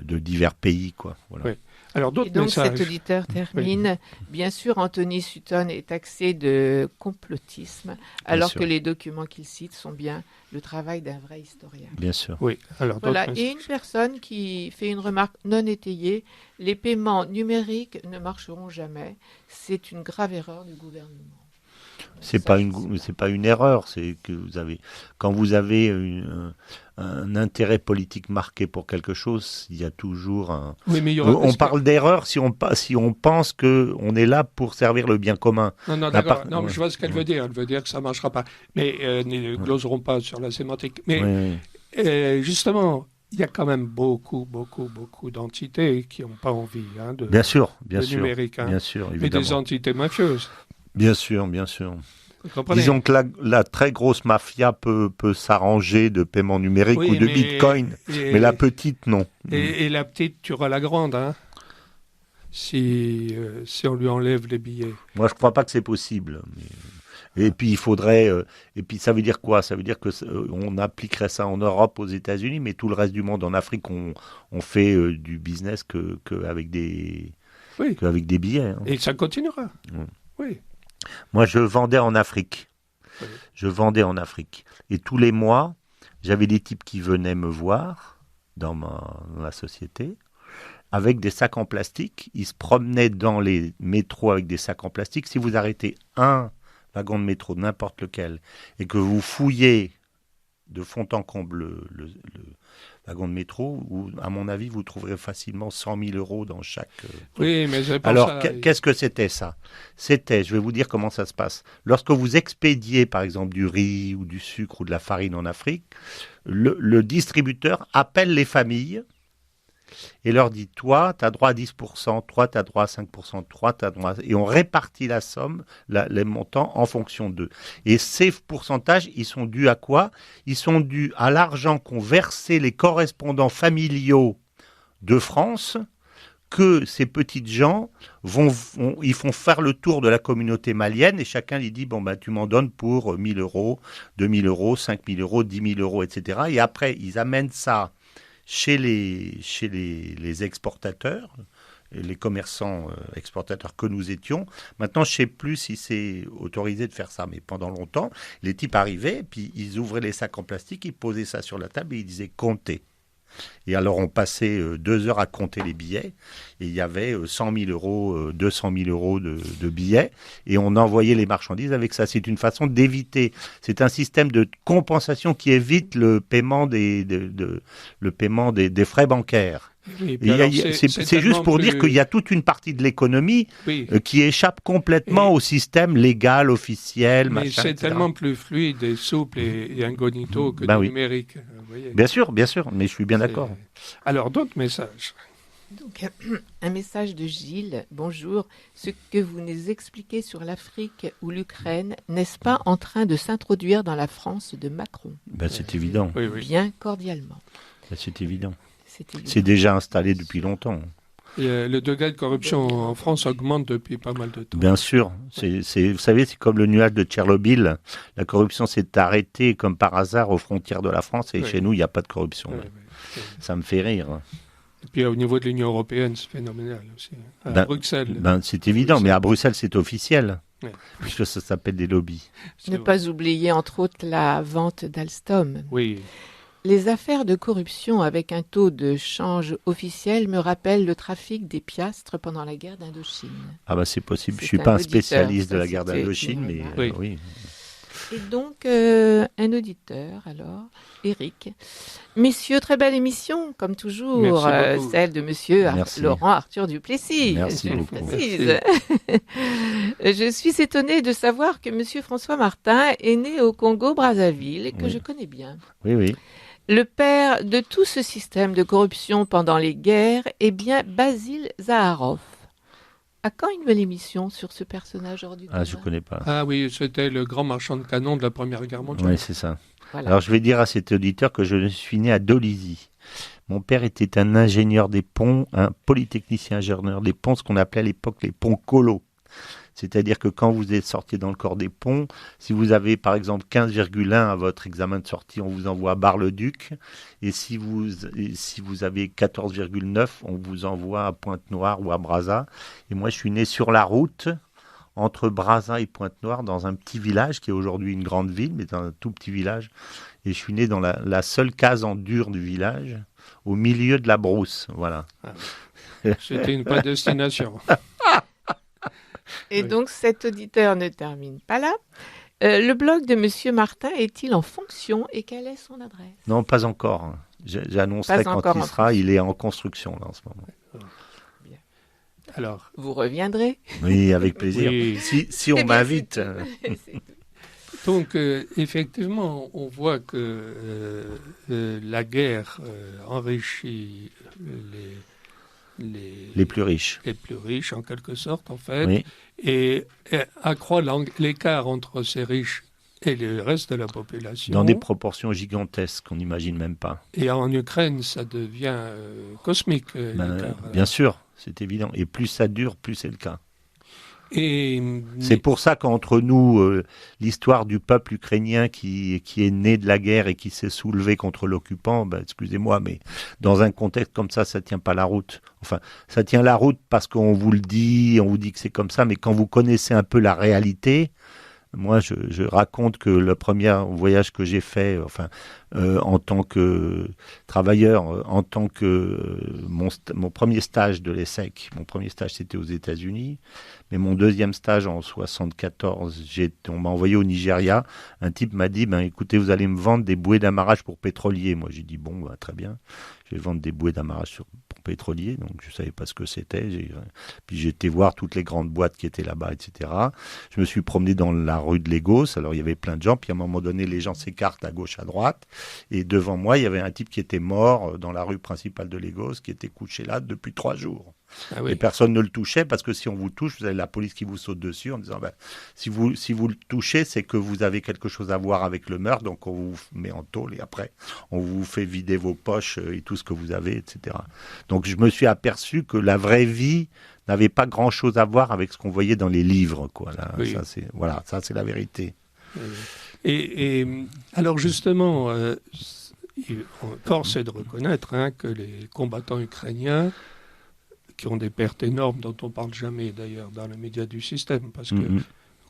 de divers pays, quoi. Voilà. Oui. Alors Et d'autres donc messages. cet auditeur termine, bien sûr Anthony Sutton est taxé de complotisme, alors sûr. que les documents qu'il cite sont bien le travail d'un vrai historien. Bien sûr. Oui. Alors d'autres Voilà, messages. et une personne qui fait une remarque non étayée, les paiements numériques ne marcheront jamais, c'est une grave erreur du gouvernement. C'est Ça, pas je une, sais c'est pas une erreur, c'est que quand vous avez un intérêt politique marqué pour quelque chose, il y a toujours un. Oui, mais il y aura. On parle d'erreur si on pense que on est là pour servir le bien commun. Non, à d'accord. part- Non, mais ouais. je vois ce qu'elle veut dire. Elle veut dire que ça ne marchera pas. Mais ne gloserons pas sur la sémantique. Mais Oui. justement, il y a quand même beaucoup d'entités qui n'ont pas envie de Bien sûr, bien le sûr, numérique. bien sûr, Mais des évidemment. entités mafieuses. Bien sûr, bien sûr. Vous comprenez? Disons que la très grosse mafia peut s'arranger de paiement numérique Oui, ou de mais- bitcoin, mais la petite, non. Et la petite tuera la grande, hein, si on lui enlève les billets. Moi, je ne crois pas que c'est possible. Et puis, il faudrait... et puis, ça veut dire quoi? Ça veut dire que on appliquerait ça en Europe, aux États-Unis, mais tout le reste du monde, en Afrique, on fait du business qu'avec des billets. Hein. Et ça continuera. Mm. Oui. Moi, je vendais en Afrique. Oui. Je vendais en Afrique. Et tous les mois, j'avais des types qui venaient me voir dans ma société avec des sacs en plastique. Ils se promenaient dans les métros avec des sacs en plastique. Si vous arrêtez un wagon de métro, n'importe lequel, et que vous fouillez de fond en comble le wagon de métro, où, à mon avis, vous trouverez facilement 100 000 euros dans chaque... Oui, mais c'est pour Alors, ça. qu'est-ce que c'était ça? C'était, je vais vous dire comment ça se passe. Lorsque vous expédiez, par exemple, du riz ou du sucre ou de la farine en Afrique, le distributeur appelle les familles et leur dit, toi, tu as droit à 10%, toi, tu as droit à 5%, toi, tu as droit à... Et on répartit la somme, les montants, en fonction d'eux. Et ces pourcentages, ils sont dus à quoi? Ils sont dus à l'argent qu'ont versé les correspondants familiaux de France, que ces petites gens ils font faire le tour de la communauté malienne et chacun lui dit, bon, bah, tu m'en donnes pour 1 000 euros, 2 000 euros, 5 000 euros, 10 000 euros, etc. Et après, ils amènent ça chez les exportateurs, les commerçants exportateurs que nous étions. Maintenant, je ne sais plus si c'est autorisé de faire ça, mais pendant longtemps, les types arrivaient, puis ils ouvraient les sacs en plastique, ils posaient ça sur la table et ils disaient « comptez ». Et alors, on passait 2 heures à compter les billets. Et il y avait 100 000 euros, 200 000 euros de billets. Et on envoyait les marchandises avec ça. C'est une façon d'éviter. C'est un système de compensation qui évite le paiement des frais bancaires. Oui, C'est juste pour dire qu'il y a toute une partie de l'économie qui échappe complètement au système légal, officiel, mais machin, c'est etc. tellement plus fluide et souple et incognito que du numérique. Vous voyez. Bien sûr, mais je suis bien d'accord. Alors, d'autres messages. Donc, un message de Gilles. Bonjour. Ce que vous nous expliquez sur l'Afrique ou l'Ukraine, n'est-ce pas en train de s'introduire dans la France de Macron? C'est évident. Oui. Bien cordialement. C'est évident. C'est déjà installé depuis longtemps. Et, le degré de corruption en France augmente depuis pas mal de temps. Bien sûr. Vous savez, c'est comme le nuage de Tchernobyl. La corruption s'est arrêtée comme par hasard aux frontières de la France et chez nous, il n'y a pas de corruption. Ça me fait rire. Et puis au niveau de l'Union européenne, c'est phénoménal aussi. À Bruxelles. C'est évident, mais à Bruxelles, c'est officiel. Puisque ça s'appelle des lobbies. Ne pas oublier, entre autres, la vente d'Alstom. Oui. Les affaires de corruption avec un taux de change officiel me rappellent le trafic des piastres pendant la guerre d'Indochine. C'est possible. Je ne suis pas un spécialiste de la guerre d'Indochine, mais oui. Et donc, un auditeur, alors, Eric. Messieurs, très belle émission, comme toujours, celle de monsieur Laurent Arthur Duplessis. Merci beaucoup. Je suis étonnée de savoir que monsieur François Martin est né au Congo-Brazzaville, que je connais bien. Oui. Le père de tout ce système de corruption pendant les guerres est bien Basile Zaharov. À quand une nouvelle émission sur ce personnage hors du commun? Je ne connais pas. Ah oui, c'était le grand marchand de canons de la Première Guerre mondiale. Oui, c'est ça. Voilà. Alors, je vais dire à cet auditeur que je suis né à Dolisie. Mon père était un ingénieur des ponts, un polytechnicien ingénieur des ponts, ce qu'on appelait à l'époque les ponts colos. C'est-à-dire que quand vous êtes sorti dans le corps des ponts, si vous avez par exemple 15,1 à votre examen de sortie, on vous envoie à Bar-le-Duc. Et si vous avez 14,9, on vous envoie à Pointe-Noire ou à Brazza. Et moi, je suis né sur la route entre Brazza et Pointe-Noire, dans un petit village qui est aujourd'hui une grande ville, mais dans un tout petit village. Et je suis né dans la seule case en dur du village, au milieu de la brousse. Voilà. C'était une prédestination. Et donc, cet auditeur ne termine pas là. Le blog de monsieur Martin est-il en fonction et quelle est son adresse? Non, pas encore. J'annoncerai quand il sera. Il est en construction là, en ce moment. Bien. Alors, vous reviendrez? Oui, avec plaisir. Oui. Si on m'invite. Donc, effectivement, on voit que la guerre enrichit les plus riches. Les plus riches, en quelque sorte, en fait, oui. et accroît l'écart entre ces riches et le reste de la population. Dans des proportions gigantesques qu'on n'imagine même pas. Et en Ukraine, ça devient cosmique. Bien sûr, c'est évident. Et plus ça dure, plus c'est le cas. Et c'est pour ça qu'entre nous, l'histoire du peuple ukrainien qui est né de la guerre et qui s'est soulevé contre l'occupant, excusez-moi, mais dans un contexte comme ça tient pas la route. Enfin, ça tient la route parce qu'on vous le dit, on vous dit que c'est comme ça, mais quand vous connaissez un peu la réalité, moi, je raconte que le premier voyage que j'ai fait, en tant que travailleur, en tant que mon premier stage de l'ESSEC, mon premier stage c'était aux États-Unis, mais mon deuxième stage en 74, on m'a envoyé au Nigeria. Un type m'a dit, écoutez, vous allez me vendre des bouées d'amarrage pour pétrolier. Moi, j'ai dit, bon, très bien, je vais vendre des bouées d'amarrage pour pétrolier, donc je ne savais pas ce que c'était. Puis j'ai été voir toutes les grandes boîtes qui étaient là-bas, etc. Je me suis promené dans la rue de Lagos, alors il y avait plein de gens, puis à un moment donné, les gens s'écartent à gauche, à droite, et devant moi, il y avait un type qui était mort dans la rue principale de Lagos, qui était couché là depuis 3 jours. Ah oui. Et personne ne le touchait, parce que si on vous touche, vous avez la police qui vous saute dessus en disant si vous le touchez, c'est que vous avez quelque chose à voir avec le meurtre, donc on vous met en tôle et après on vous fait vider vos poches et tout ce que vous avez, etc. Donc je me suis aperçu que la vraie vie n'avait pas grand-chose à voir avec ce qu'on voyait dans les livres, quoi. Là, oui. Ça c'est la vérité. Et alors justement, force est de reconnaître que les combattants ukrainiens qui ont des pertes énormes dont on ne parle jamais d'ailleurs dans les médias du système, parce que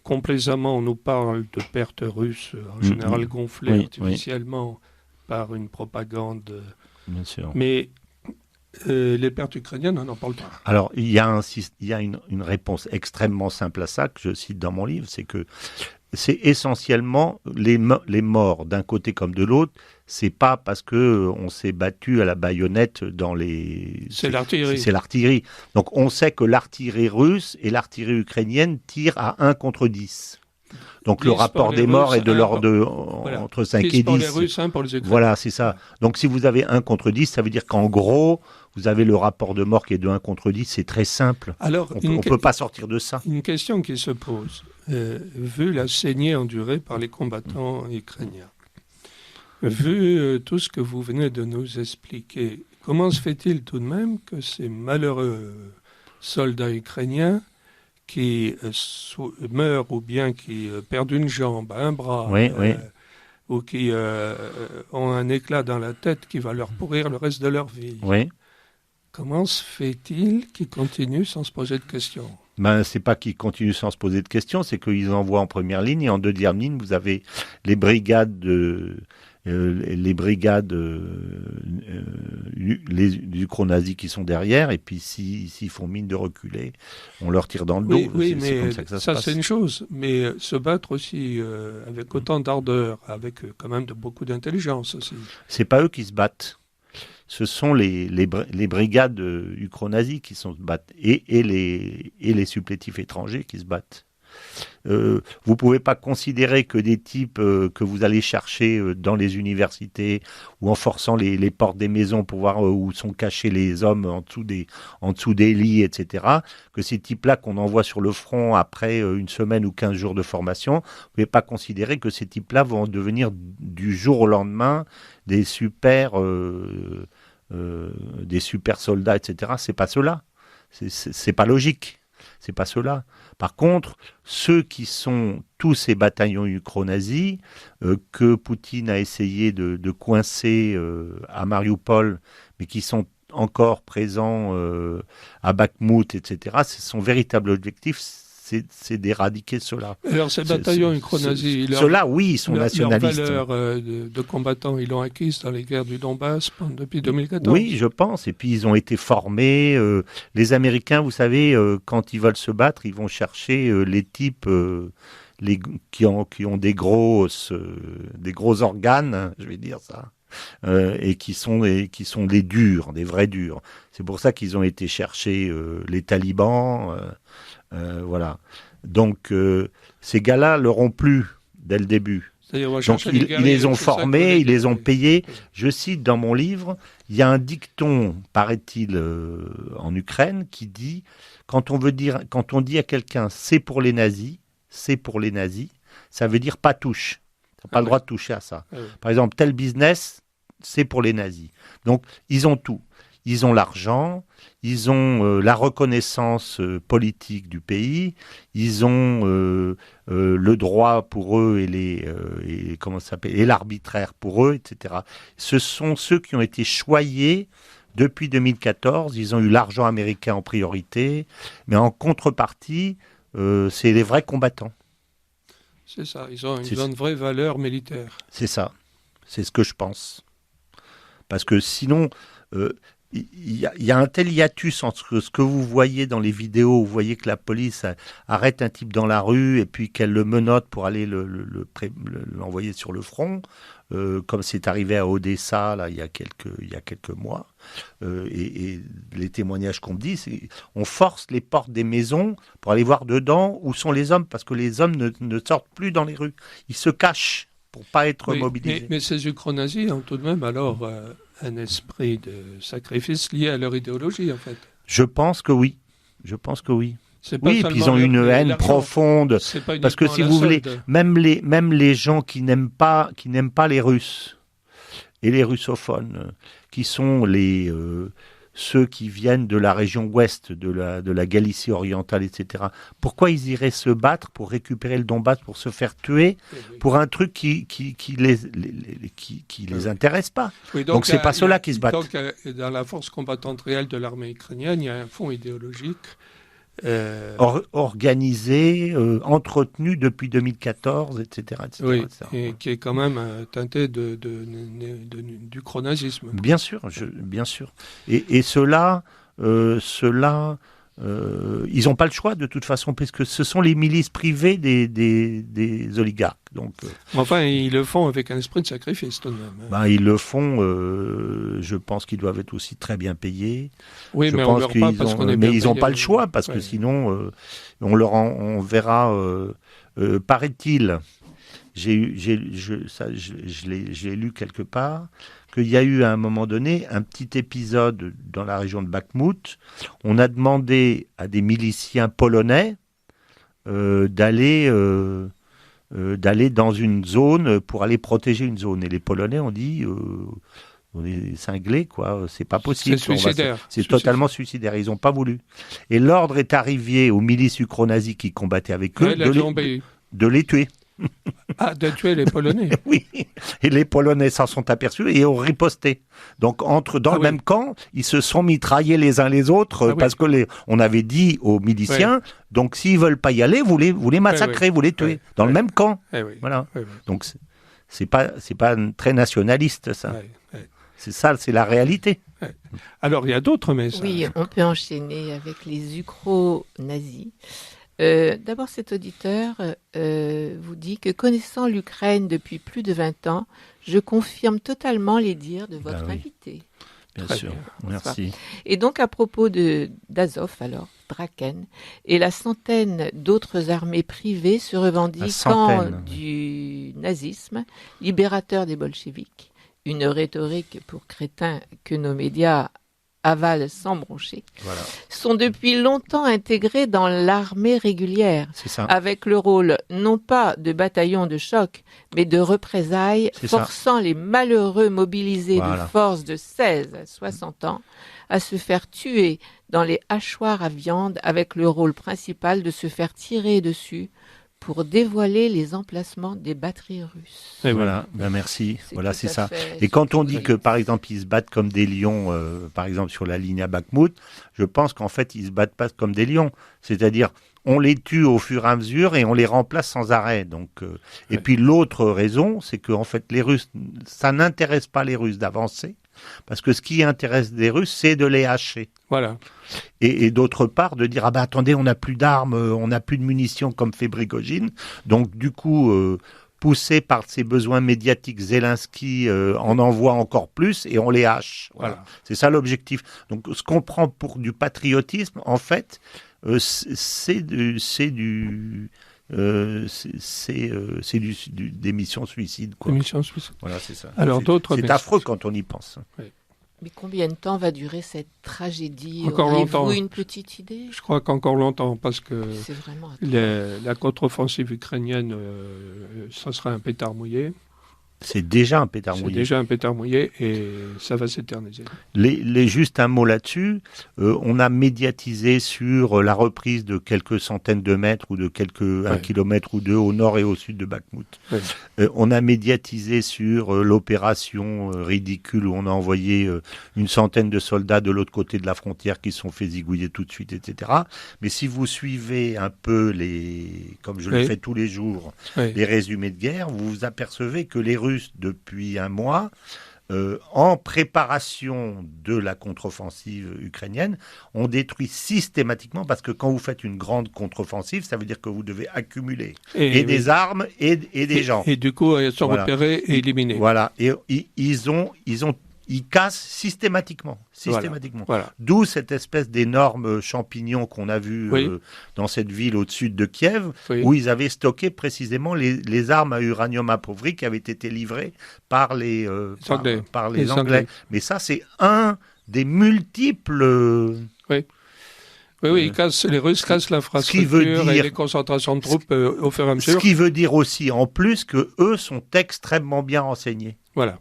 complaisamment on nous parle de pertes russes en général gonflées artificiellement par une propagande. Bien sûr. Mais les pertes ukrainiennes, on n'en parle pas. Alors, il y a une réponse extrêmement simple à ça, que je cite dans mon livre, c'est que c'est essentiellement les morts d'un côté comme de l'autre. C'est pas parce que on s'est battu à la baïonnette dans les. C'est l'artillerie. C'est l'artillerie. Donc on sait que l'artillerie russe et l'artillerie ukrainienne tirent à 1 contre 10. Donc 10 le rapport des morts Russes, est de l'ordre de voilà. entre 5 10 et 10. pour les Russes, 1 pour les Ukrainiens. Voilà, c'est ça. Donc si vous avez 1 contre 10, ça veut dire qu'en gros, vous avez le rapport de mort qui est de 1 contre 10. C'est très simple. Alors, On ne peut pas sortir de ça. Une question qui se pose, vu la saignée endurée par les combattants ukrainiens, vu tout ce que vous venez de nous expliquer, comment se fait-il tout de même que ces malheureux soldats ukrainiens qui meurent ou bien qui perdent une jambe, un bras, Oui. ou qui ont un éclat dans la tête qui va leur pourrir le reste de leur vie, Oui. comment se fait-il qu'ils continuent sans se poser de questions ? C'est pas qu'ils continuent sans se poser de questions, c'est qu'ils envoient en première ligne et en deuxième ligne, vous avez les brigades les ukro-nazis qui sont derrière, et puis s'ils font mine de reculer, on leur tire dans le dos. Oui, c'est mais comme ça que ça se passe. c'est une chose. Mais se battre aussi avec autant d'ardeur, avec quand même beaucoup d'intelligence aussi. C'est pas eux qui se battent. Ce sont les brigades ukro-nazis qui se battent et les supplétifs étrangers qui se battent. Vous pouvez pas considérer que des types que vous allez chercher dans les universités ou en forçant les portes des maisons pour voir où sont cachés les hommes en dessous des lits, etc., que ces types-là qu'on envoie sur le front après une semaine ou 15 jours de formation, vous pouvez pas considérer que ces types-là vont devenir du jour au lendemain des super soldats, etc. C'est pas cela. C'est pas logique. C'est pas cela. Par contre, ceux qui sont tous ces bataillons ukro-nazis que Poutine a essayé de coincer à Mariupol, mais qui sont encore présents à Bakhmout, etc., son véritable objectif, c'est d'éradiquer ceux-là. Alors ces bataillons ukro-nazis, ceux-là, oui, ils sont nationalistes. Leur valeur de combattants, ils l'ont acquise dans les guerres du Donbass depuis 2014. Oui, je pense. Et puis ils ont été formés. Les Américains, vous savez, quand ils veulent se battre, ils vont chercher les types qui ont des gros organes, je vais dire ça. Et qui sont des durs, des vrais durs. C'est pour ça qu'ils ont été chercher les talibans. Voilà. Donc, ces gars-là leur ont plu dès le début. Donc, ils les ont formés, ils les ont payés. Je cite dans mon livre, il y a un dicton, paraît-il, en Ukraine, qui dit quand on dit à quelqu'un c'est pour les nazis, ça veut dire pas touche. Tu n'as pas le droit de toucher à ça. Par exemple, tel business, c'est pour les nazis. Donc, ils ont tout. Ils ont l'argent, ils ont la reconnaissance politique du pays, ils ont le droit pour eux et l'arbitraire pour eux, etc. Ce sont ceux qui ont été choyés depuis 2014. Ils ont eu l'argent américain en priorité, mais en contrepartie, c'est les vrais combattants. C'est ça, ils ont une vraie valeur militaire. C'est ça, c'est ce que je pense. Parce que sinon... il y a un tel hiatus entre ce que vous voyez dans les vidéos, vous voyez que la police arrête un type dans la rue et puis qu'elle le menotte pour aller l'envoyer sur le front, comme c'est arrivé à Odessa là, il y a quelques mois. Et les témoignages qu'on me dit, c'est on force les portes des maisons pour aller voir dedans où sont les hommes, parce que les hommes ne sortent plus dans les rues. Ils se cachent pour pas être mobilisés. Mais ces ukro-nazis ont tout de même alors... un esprit de sacrifice lié à leur idéologie, en fait. Je pense que oui. Oui, et puis ils ont une haine profonde. Parce que si vous voulez, même les gens qui n'aiment pas les Russes et les russophones, qui sont ceux qui viennent de la région ouest, de la Galicie orientale, etc. Pourquoi ils iraient se battre pour récupérer le Donbass, pour se faire tuer, pour un truc qui les intéresse pas. Oui, donc c'est pas ceux-là qui se battent. Donc dans la force combattante réelle de l'armée ukrainienne, il y a un fond idéologique organisé, entretenu depuis 2014, etc. Oui, etc. et qui est quand même teinté du chronazisme. Bien sûr, bien sûr. Et ceux-là, ils n'ont pas le choix de toute façon, puisque ce sont les milices privées des oligarques. Donc, enfin, ils le font avec un esprit de sacrifice tout de même. Ils le font, je pense qu'ils doivent être aussi très bien payés. Oui, je mais pense on ne meurt pas parce qu'on est bien mais ils n'ont payé. pas le choix, parce que sinon, on verra, paraît-il, je l'ai lu quelque part, qu'il y a eu à un moment donné un petit épisode dans la région de Bakhmout. On a demandé à des miliciens polonais d'aller dans une zone pour aller protéger une zone. Et les Polonais ont dit on est cinglés, quoi, c'est pas possible. C'est suicidaire. C'est totalement suicidaire. Ils n'ont pas voulu. Et l'ordre est arrivé aux milices ukro-nazis qui combattaient avec eux de les tuer. Ah, de tuer les Polonais. Oui, et les Polonais s'en sont aperçus et ont riposté. Donc, dans le même camp, ils se sont mitraillés les uns les autres parce que on avait dit aux miliciens, donc s'ils veulent pas y aller, vous les massacrez, vous les tuez. Dans le même camp. Voilà. Donc, c'est pas très nationaliste, ça. C'est ça, c'est la réalité. Alors, il y a d'autres messages. Oui, on peut enchaîner avec les ukro-nazis. D'abord, cet auditeur vous dit que connaissant l'Ukraine depuis plus de 20 ans, je confirme totalement les dires de votre invité. Bien sûr, merci. Et donc, à propos d'Azov, alors, Draken, et la centaine d'autres armées privées se revendiquant du nazisme, libérateur des bolcheviks, une rhétorique pour crétins que nos médias avalent sans broncher, sont depuis longtemps intégrés dans l'armée régulière, avec le rôle non pas de bataillon de choc, mais de représailles, forçant les malheureux mobilisés de forces de 16 à 60 ans à se faire tuer dans les hachoirs à viande, avec le rôle principal de se faire tirer dessus pour dévoiler les emplacements des batteries russes. Et voilà, merci. Voilà, c'est ça. Et quand on dit que, par exemple, ils se battent comme des lions, par exemple, sur la ligne à Bakhmout, je pense qu'en fait, ils se battent pas comme des lions. C'est-à-dire, on les tue au fur et à mesure et on les remplace sans arrêt. Donc, et puis l'autre raison, c'est que en fait, les Russes, ça n'intéresse pas les Russes d'avancer. Parce que ce qui intéresse les Russes, c'est de les hacher. Voilà. Et d'autre part, de dire, attendez, on n'a plus d'armes, on n'a plus de munitions comme fait Prigojine. Donc, du coup, poussé par ses besoins médiatiques, Zelensky en envoie encore plus et on les hache. Voilà. C'est ça l'objectif. Donc, ce qu'on prend pour du patriotisme, en fait, c'est des missions suicides, quoi. Des missions suicides. Voilà, c'est ça. Alors, c'est affreux quand on y pense. Oui. Mais combien de temps va durer cette tragédie? Encore longtemps. Auriez-vous une petite idée? Je crois qu'encore longtemps, parce que la contre-offensive ukrainienne, ça sera un pétard mouillé. C'est déjà un pétard mouillé. C'est déjà un pétard mouillé et ça va s'éterniser. Juste un mot là-dessus. On a médiatisé sur la reprise de quelques centaines de mètres ou de un kilomètre ou deux au nord et au sud de Bakhmout. On a médiatisé sur l'opération ridicule où on a envoyé une centaine de soldats de l'autre côté de la frontière qui se sont fait zigouiller tout de suite, etc. Mais si vous suivez un peu comme je le fais tous les jours, les résumés de guerre, vous vous apercevez que les Russes, depuis un mois, en préparation de la contre-offensive ukrainienne, ont détruit systématiquement, parce que quand vous faites une grande contre-offensive, ça veut dire que vous devez accumuler des armes et des gens. Et du coup, ils sont repérés et éliminés. Voilà, et ils cassent systématiquement. Voilà. D'où cette espèce d'énorme champignon qu'on a vu dans cette ville au-dessus de Kiev, où ils avaient stocké précisément les armes à uranium appauvri qui avaient été livrées par les Anglais. Mais ça, c'est un des multiples... les Russes cassent l'infrastructure et les concentrations de troupes au fur et à mesure. Ce qui veut dire aussi, en plus, qu'eux sont extrêmement bien renseignés. Voilà.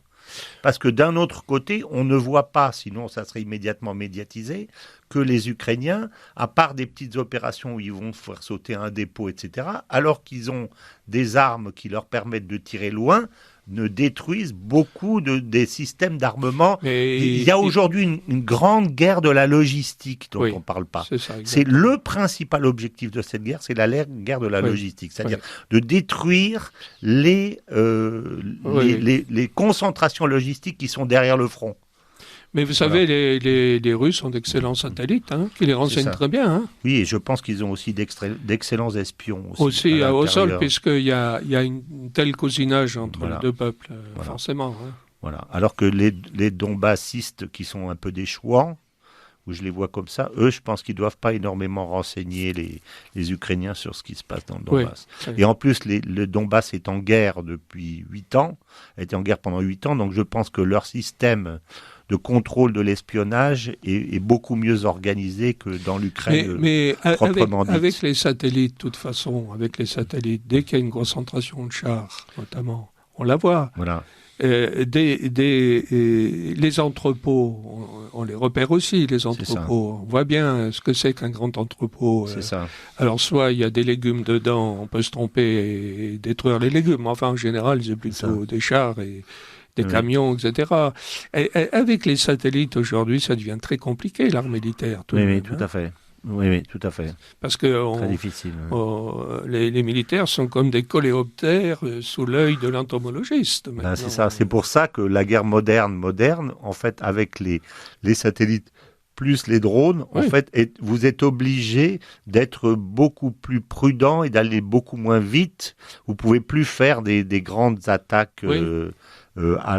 Parce que d'un autre côté, on ne voit pas, sinon ça serait immédiatement médiatisé, que les Ukrainiens, à part des petites opérations où ils vont faire sauter un dépôt, etc., alors qu'ils ont des armes qui leur permettent de tirer loin, ne détruisent beaucoup des systèmes d'armement. Mais il y a aujourd'hui une grande guerre de la logistique dont on ne parle pas. C'est le principal objectif de cette guerre, c'est la guerre de la logistique, c'est-à-dire de détruire les concentrations logistiques qui sont derrière le front. Mais vous savez, les Russes ont d'excellents satellites qui les renseignent très bien. Hein. Oui, et je pense qu'ils ont aussi d'excellents espions. Aussi au sol, puisqu'il y a un tel cousinage entre les deux peuples, forcément. Hein. Voilà. Alors que les Donbassistes, qui sont un peu des chouans, où je les vois comme ça, eux, je pense qu'ils ne doivent pas énormément renseigner les Ukrainiens sur ce qui se passe dans le Donbass. Oui. Et en plus, le Donbass est en guerre depuis 8 ans, a été en guerre pendant 8 ans, donc je pense que leur système de contrôle de l'espionnage est beaucoup mieux organisé que dans l'Ukraine proprement dite. Avec les satellites, de toute façon, dès qu'il y a une concentration de chars, notamment, on la voit. Voilà. Les entrepôts, on les repère aussi, les entrepôts. On voit bien ce que c'est qu'un grand entrepôt. C'est ça. Alors, soit il y a des légumes dedans, on peut se tromper et détruire les légumes. Enfin, en général, c'est plutôt des chars et des camions, etc. Et avec les satellites, aujourd'hui, ça devient très compliqué, l'art militaire. Tout à fait. Oui, tout à fait. Parce que très difficile. Les militaires sont comme des coléoptères sous l'œil de l'entomologiste. C'est ça. C'est pour ça que la guerre moderne, en fait, avec les satellites plus les drones, en fait, vous êtes obligé d'être beaucoup plus prudent et d'aller beaucoup moins vite. Vous pouvez plus faire des grandes attaques. À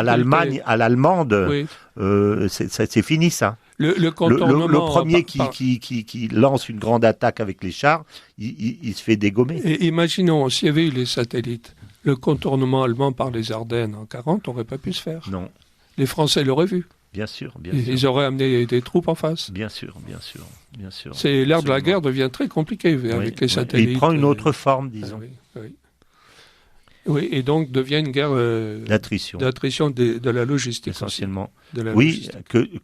l'Allemagne, à l'allemande, c'est fini ça. Le premier qui lance une grande attaque avec les chars, il se fait dégommer. Et imaginons, s'il y avait eu les satellites, le contournement allemand par les Ardennes en 1940 n'aurait pas pu se faire. Non. Les Français l'auraient vu. Bien sûr. Ils auraient amené des troupes en face. Bien sûr. L'ère de la guerre devient très compliqué avec les satellites. Et il prend une autre forme, disons. Oui, et donc devient une guerre d'attrition de la logistique. Essentiellement. Logistique.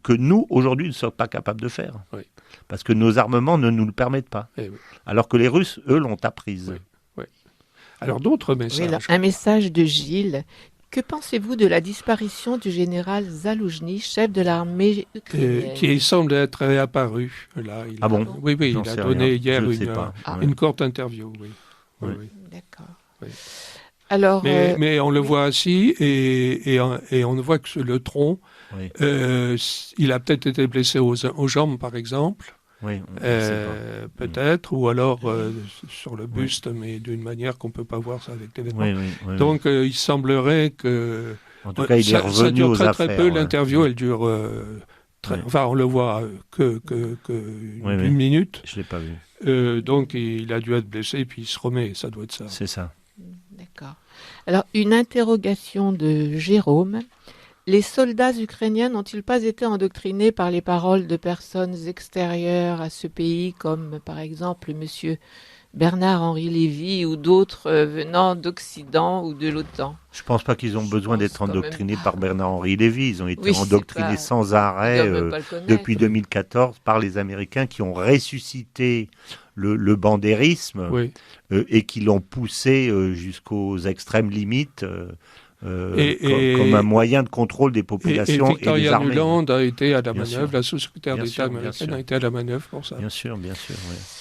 Que nous, aujourd'hui, ne sommes pas capables de faire. Oui. Parce que nos armements ne nous le permettent pas. Alors que les Russes, eux, l'ont apprise. Oui. Alors d'autres messages. Un message de Gilles. Que pensez-vous de la disparition du général Zaloujny, chef de l'armée ukrainienne qui semble être réapparu. Là, bon Oui, il a donné hier une courte interview. Oui. D'accord. Oui. Alors, mais on le voit assis et on voit que le tronc, il a peut-être été blessé aux jambes, par exemple. Oui, peut-être, ou alors sur le buste, mais d'une manière qu'on ne peut pas voir ça avec les vêtements. Oui. Donc, il semblerait que... En tout cas, il est revenu ça dure aux très affaires. Peu. L'interview, elle dure... Enfin, on le voit une minute. Je ne l'ai pas vu. Donc, il a dû être blessé, puis il se remet, ça doit être ça. C'est ça. D'accord. Alors, une interrogation de Jérôme. Les soldats ukrainiens n'ont-ils pas été endoctrinés par les paroles de personnes extérieures à ce pays, comme par exemple M. Bernard-Henri Lévy ou d'autres venant d'Occident ou de l'OTAN? Je ne pense pas qu'ils ont besoin d'être endoctrinés par Bernard-Henri Lévy. Ils ont été endoctrinés sans arrêt depuis 2014 par les Américains qui ont ressuscité le bandérisme et qui l'ont poussé jusqu'aux extrêmes limites. Comme un moyen de contrôle des populations et des armées. Victoria Nuland a été à la manœuvre, la sous-secrétaire d'État américaine a été à la manœuvre pour ça. Bien sûr.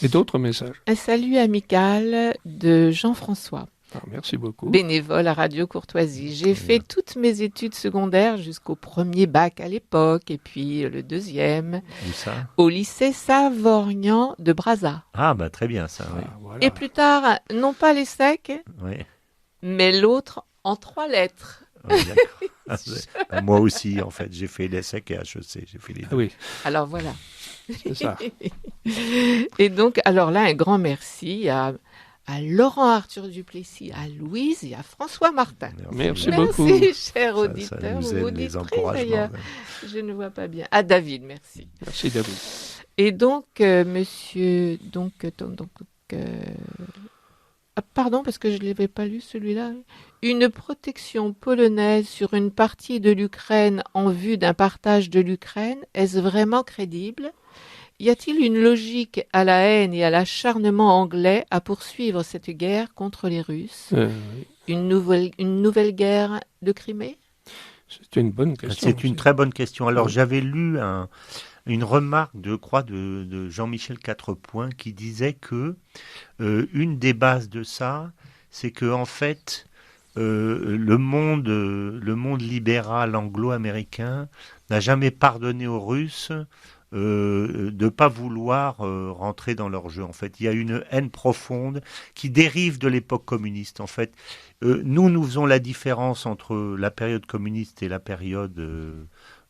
Et d'autres messages. Un salut amical de Jean-François. Merci beaucoup. Bénévole à Radio Courtoisie. J'ai fait toutes mes études secondaires jusqu'au premier bac à l'époque et puis le deuxième. Où ça ? Au lycée Savorgnan de Brazza. Ah, très bien ça. Oui. Voilà. Et plus tard, non pas les secs, mais l'autre en 3 lettres. Moi aussi, en fait, j'ai fait l'ESSEC et HEC, j'ai fait les deux. Oui. Alors voilà. C'est ça. Et donc, alors là, un grand merci à Laurent Arthur Duplessis, à Louise et à François Martin. Merci beaucoup. Merci, cher auditeur. Ça nous aide, les encouragements. Je ne vois pas bien. À David, merci. Merci, David. Et donc, monsieur... pardon, parce que je ne l'avais pas lu, celui-là. Une protection polonaise sur une partie de l'Ukraine en vue d'un partage de l'Ukraine, est-ce vraiment crédible ? Y a-t-il une logique à la haine et à l'acharnement anglais à poursuivre cette guerre contre les Russes ? Une nouvelle guerre de Crimée? C'est une bonne question. C'est une très bonne question. Alors, j'avais lu une remarque de Jean-Michel Quatrepoint qui disait que une des bases de ça, c'est que en fait, le monde libéral anglo-américain n'a jamais pardonné aux Russes de ne pas vouloir rentrer dans leur jeu. En fait, il y a une haine profonde qui dérive de l'époque communiste. En fait, nous faisons la différence entre la période communiste et la période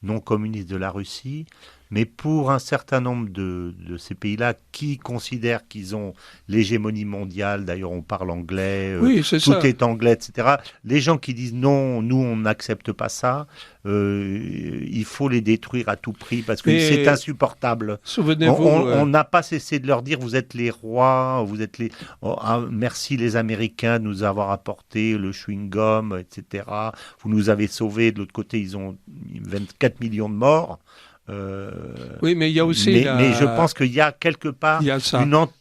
non communiste de la Russie. Mais pour un certain nombre de ces pays-là qui considèrent qu'ils ont l'hégémonie mondiale, d'ailleurs on parle anglais, tout est anglais, etc. Les gens qui disent non, nous on n'accepte pas ça, il faut les détruire à tout prix parce que c'est insupportable. Souvenez-vous, on n'a pas cessé de leur dire vous êtes les rois, vous êtes merci les Américains de nous avoir apporté le chewing-gum, etc. Vous nous avez sauvés. De l'autre côté, ils ont 24 millions de morts. Oui, mais il y a aussi. Mais je pense qu'il y a quelque part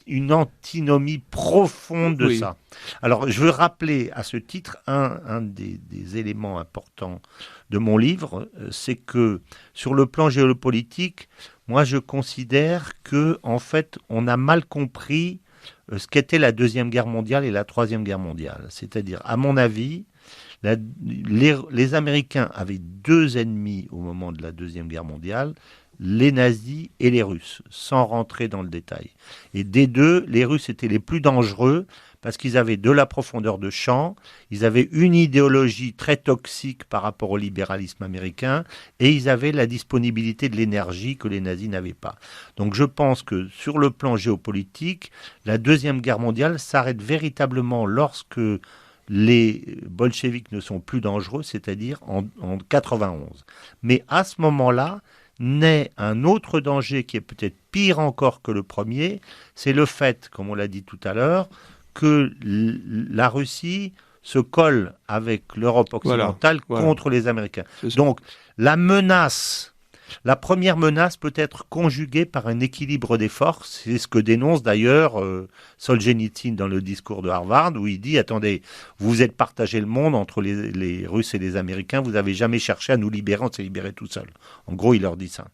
une antinomie profonde de ça. Alors, je veux rappeler à ce titre un des éléments importants de mon livre, c'est que sur le plan géopolitique, moi, je considère que en fait, on a mal compris ce qu'était la Deuxième Guerre mondiale et la Troisième Guerre mondiale. C'est-à-dire, à mon avis, les Américains avaient deux ennemis au moment de la Deuxième Guerre mondiale, les nazis et les Russes, sans rentrer dans le détail. Et des deux, les Russes étaient les plus dangereux parce qu'ils avaient de la profondeur de champ, ils avaient une idéologie très toxique par rapport au libéralisme américain et ils avaient la disponibilité de l'énergie que les nazis n'avaient pas. Donc je pense que sur le plan géopolitique, la Deuxième Guerre mondiale s'arrête véritablement lorsque les bolcheviks ne sont plus dangereux, c'est-à-dire en 91. Mais à ce moment-là, naît un autre danger qui est peut-être pire encore que le premier, c'est le fait, comme on l'a dit tout à l'heure, que la Russie se colle avec l'Europe occidentale contre les Américains. Donc la première menace peut être conjuguée par un équilibre des forces. C'est ce que dénonce d'ailleurs Solzhenitsyn dans le discours de Harvard, où il dit, attendez, vous êtes partagé le monde entre les Russes et les Américains, vous n'avez jamais cherché à nous libérer, on s'est libéré tout seul. En gros, il leur dit ça.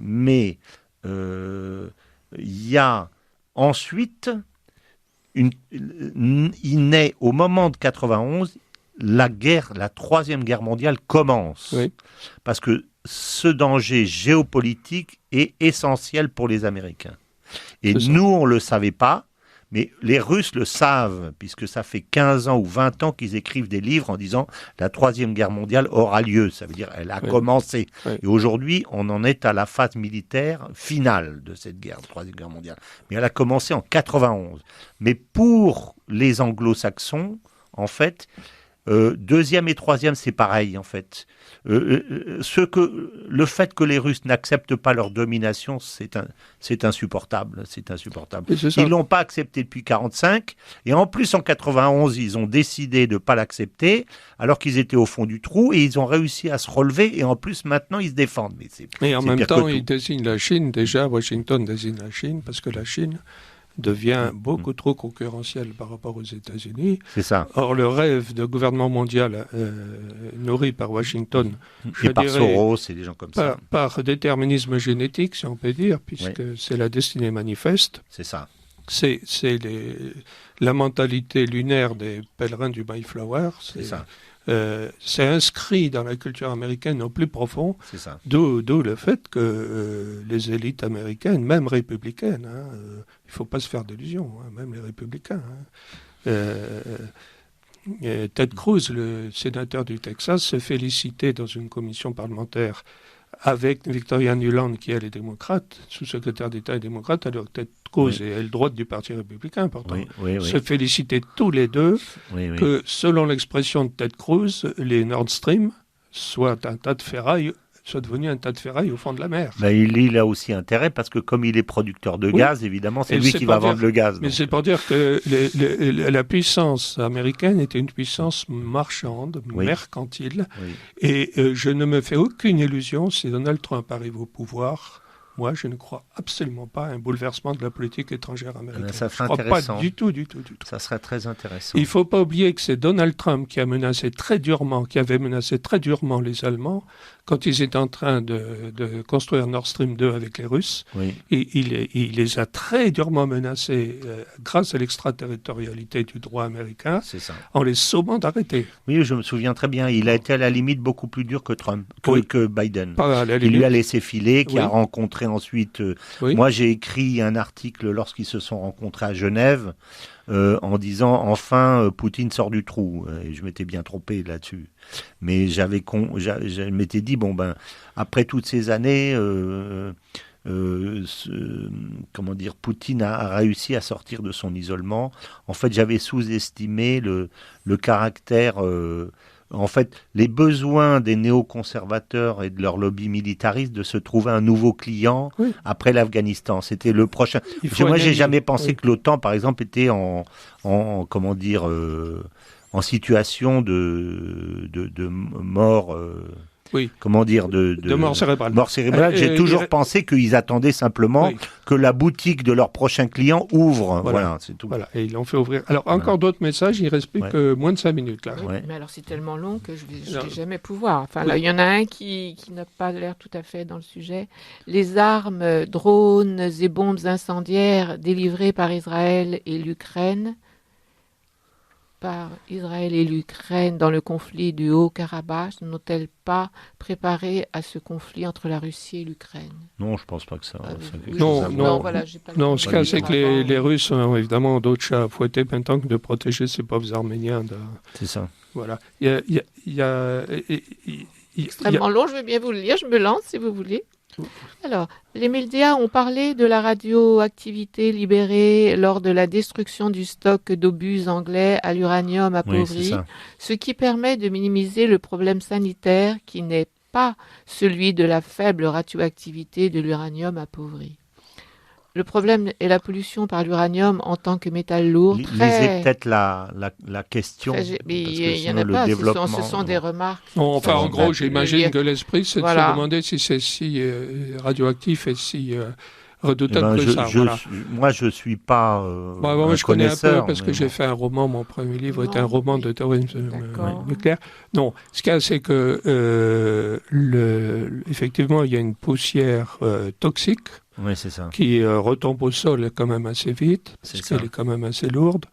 Mais il y a ensuite, il naît au moment de 91, la Troisième Guerre mondiale commence. Oui. Parce que ce danger géopolitique est essentiel pour les Américains. Et nous, on ne le savait pas, mais les Russes le savent, puisque ça fait 15 ans ou 20 ans qu'ils écrivent des livres en disant « la Troisième Guerre mondiale aura lieu ». Ça veut dire elle a commencé. Oui. Et aujourd'hui, on en est à la phase militaire finale de cette guerre, la Troisième Guerre mondiale. Mais elle a commencé en 91. Mais pour les anglo-saxons, en fait, deuxième et troisième, c'est pareil en fait. Le fait que les Russes n'acceptent pas leur domination, c'est insupportable. C'est insupportable. Ils l'ont pas accepté depuis 1945, et en plus en 91, ils ont décidé de pas l'accepter, alors qu'ils étaient au fond du trou, et ils ont réussi à se relever, et en plus maintenant ils se défendent. Mais en même temps, ils désignent la Chine. Déjà, Washington désigne la Chine parce que la Chine devient beaucoup trop concurrentiel par rapport aux États-Unis. C'est ça. Or, le rêve de gouvernement mondial nourri par Washington, et par Soros et des gens comme ça. Par déterminisme génétique, si on peut dire, puisque c'est la destinée manifeste. C'est ça. C'est la mentalité lunaire des pèlerins du Mayflower. C'est ça. C'est inscrit dans la culture américaine au plus profond, d'où le fait que les élites américaines, même républicaines, il ne faut pas se faire d'illusions, même les républicains. Ted Cruz, le sénateur du Texas, s'est félicité dans une commission parlementaire avec Victoria Nuland, qui elle est démocrate, sous-secrétaire d'État et démocrate, alors Ted Cruz est aile droite du Parti républicain, pourtant. Se féliciter tous les deux que, selon l'expression de Ted Cruz, les Nord Stream soient devenu un tas de ferraille au fond de la mer. Il a aussi intérêt parce que comme il est producteur de gaz, évidemment, c'est lui qui va vendre le gaz. Mais c'est pour dire que la puissance américaine était une puissance marchande, mercantile, et je ne me fais aucune illusion si Donald Trump arrive au pouvoir moi, je ne crois absolument pas à un bouleversement de la politique étrangère américaine. Ça serait je ne crois intéressant. pas du tout. Ça serait très intéressant. Il ne faut pas oublier que c'est Donald Trump qui avait menacé très durement les Allemands quand ils étaient en train de construire Nord Stream 2 avec les Russes. Oui. Et il les a très durement menacés grâce à l'extraterritorialité du droit américain, C'est ça. en les sommant d'arrêter. Oui, je me souviens très bien. Il a été à la limite beaucoup plus dur que Trump, que Biden. Pas à la Il lui limite. a laissé filer, qui Oui. a rencontré ensuite... Oui. Moi, j'ai écrit un article lorsqu'ils se sont rencontrés à Genève en disant « Enfin, Poutine sort du trou ». Et je m'étais bien trompé là-dessus. Mais je m'étais dit, bon, ben, après toutes ces années... comment dire, Poutine a réussi à sortir de son isolement. En fait, j'avais sous-estimé le caractère... en fait, les besoins des néoconservateurs et de leur lobby militariste de se trouver un nouveau client après l'Afghanistan. C'était le prochain. Moi, j'ai jamais pensé que l'OTAN, par exemple, était en comment dire, en situation de mort. Comment dire, de mort cérébrale. Mort cérébrale. J'ai toujours pensé qu'ils attendaient simplement que la boutique de leur prochain client ouvre. Voilà, c'est tout. Voilà, et ils l'ont fait ouvrir. Alors, encore d'autres messages, il ne reste plus que moins de 5 minutes. Là. Oui, mais alors, c'est tellement long que je ne vais jamais pouvoir. Enfin, là, il y en a un qui n'a pas l'air tout à fait dans le sujet. Les armes, drones et bombes incendiaires délivrées par Israël et l'Ukraine dans le conflit du Haut-Karabakh n'ont-elles pas préparé à ce conflit entre la Russie et l'Ukraine? Non, je pense pas que ça. Non, ce cas, c'est que les Russes ont évidemment d'autres chats à fouetter maintenant que de protéger ces pauvres Arméniens. C'est ça. Voilà. Extrêmement long, je vais bien vous le lire, je me lance si vous voulez. Alors, les médias ont parlé de la radioactivité libérée lors de la destruction du stock d'obus anglais à l'uranium appauvri, ce qui permet de minimiser le problème sanitaire qui n'est pas celui de la faible radioactivité de l'uranium appauvri. Le problème est la pollution par l'uranium en tant que métal lourd. Lisez peut-être la question. Mais il n'y en a pas, ce sont des remarques. Non, enfin, en gros, j'imagine que l'esprit, c'est de se demander si c'est si radioactif et si redoutable que ça. Moi, je ne suis pas moi, je connais un peu parce que j'ai fait un roman, mon premier livre était un roman de terrorisme nucléaire. Non, ce qu'il y a, c'est que effectivement, il y a une poussière toxique. Oui, c'est ça. Qui retombe au sol quand même assez vite, parce qu'elle est quand même assez lourde,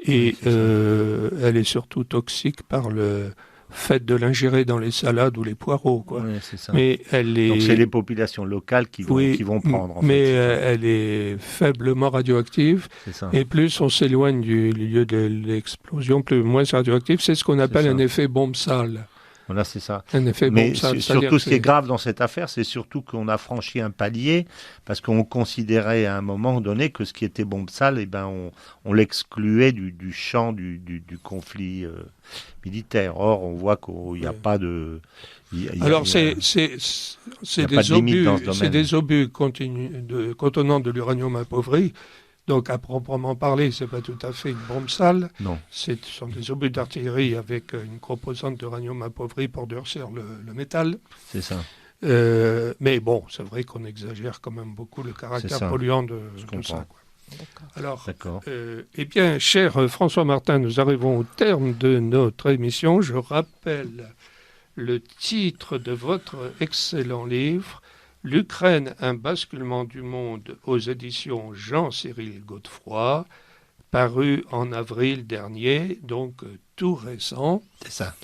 et elle est surtout toxique par le fait de l'ingérer dans les salades ou les poireaux, quoi. Oui, c'est ça. Mais donc c'est les populations locales qui vont prendre. Elle est faiblement radioactive, et plus on s'éloigne du lieu de l'explosion, moins radioactive. C'est ce qu'on appelle un effet bombe sale. Voilà, c'est ça. Mais surtout, ce qui est grave dans cette affaire, c'est surtout qu'on a franchi un palier, parce qu'on considérait à un moment donné que ce qui était bombe sale, on l'excluait du champ du conflit militaire. Or, on voit qu'il n'y a pas de... Alors, c'est des obus contenant de l'uranium appauvri. Donc, à proprement parler, ce n'est pas tout à fait une bombe sale. Non. Ce sont des obus d'artillerie avec une composante d'uranium appauvri pour durcir le métal. C'est ça. Mais bon, c'est vrai qu'on exagère quand même beaucoup le caractère polluant de ça. Alors, eh bien, cher François Martin, nous arrivons au terme de notre émission. Je rappelle le titre de votre excellent livre, L'Ukraine, un basculement du monde, aux éditions Jean-Cyril Godefroy, paru en avril dernier, donc tout récent. C'est ça.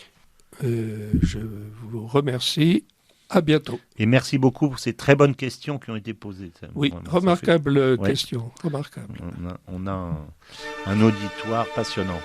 Je vous remercie. À bientôt. Et merci beaucoup pour ces très bonnes questions qui ont été posées. Oui, remarquable question. Remarquable. On a un auditoire passionnant.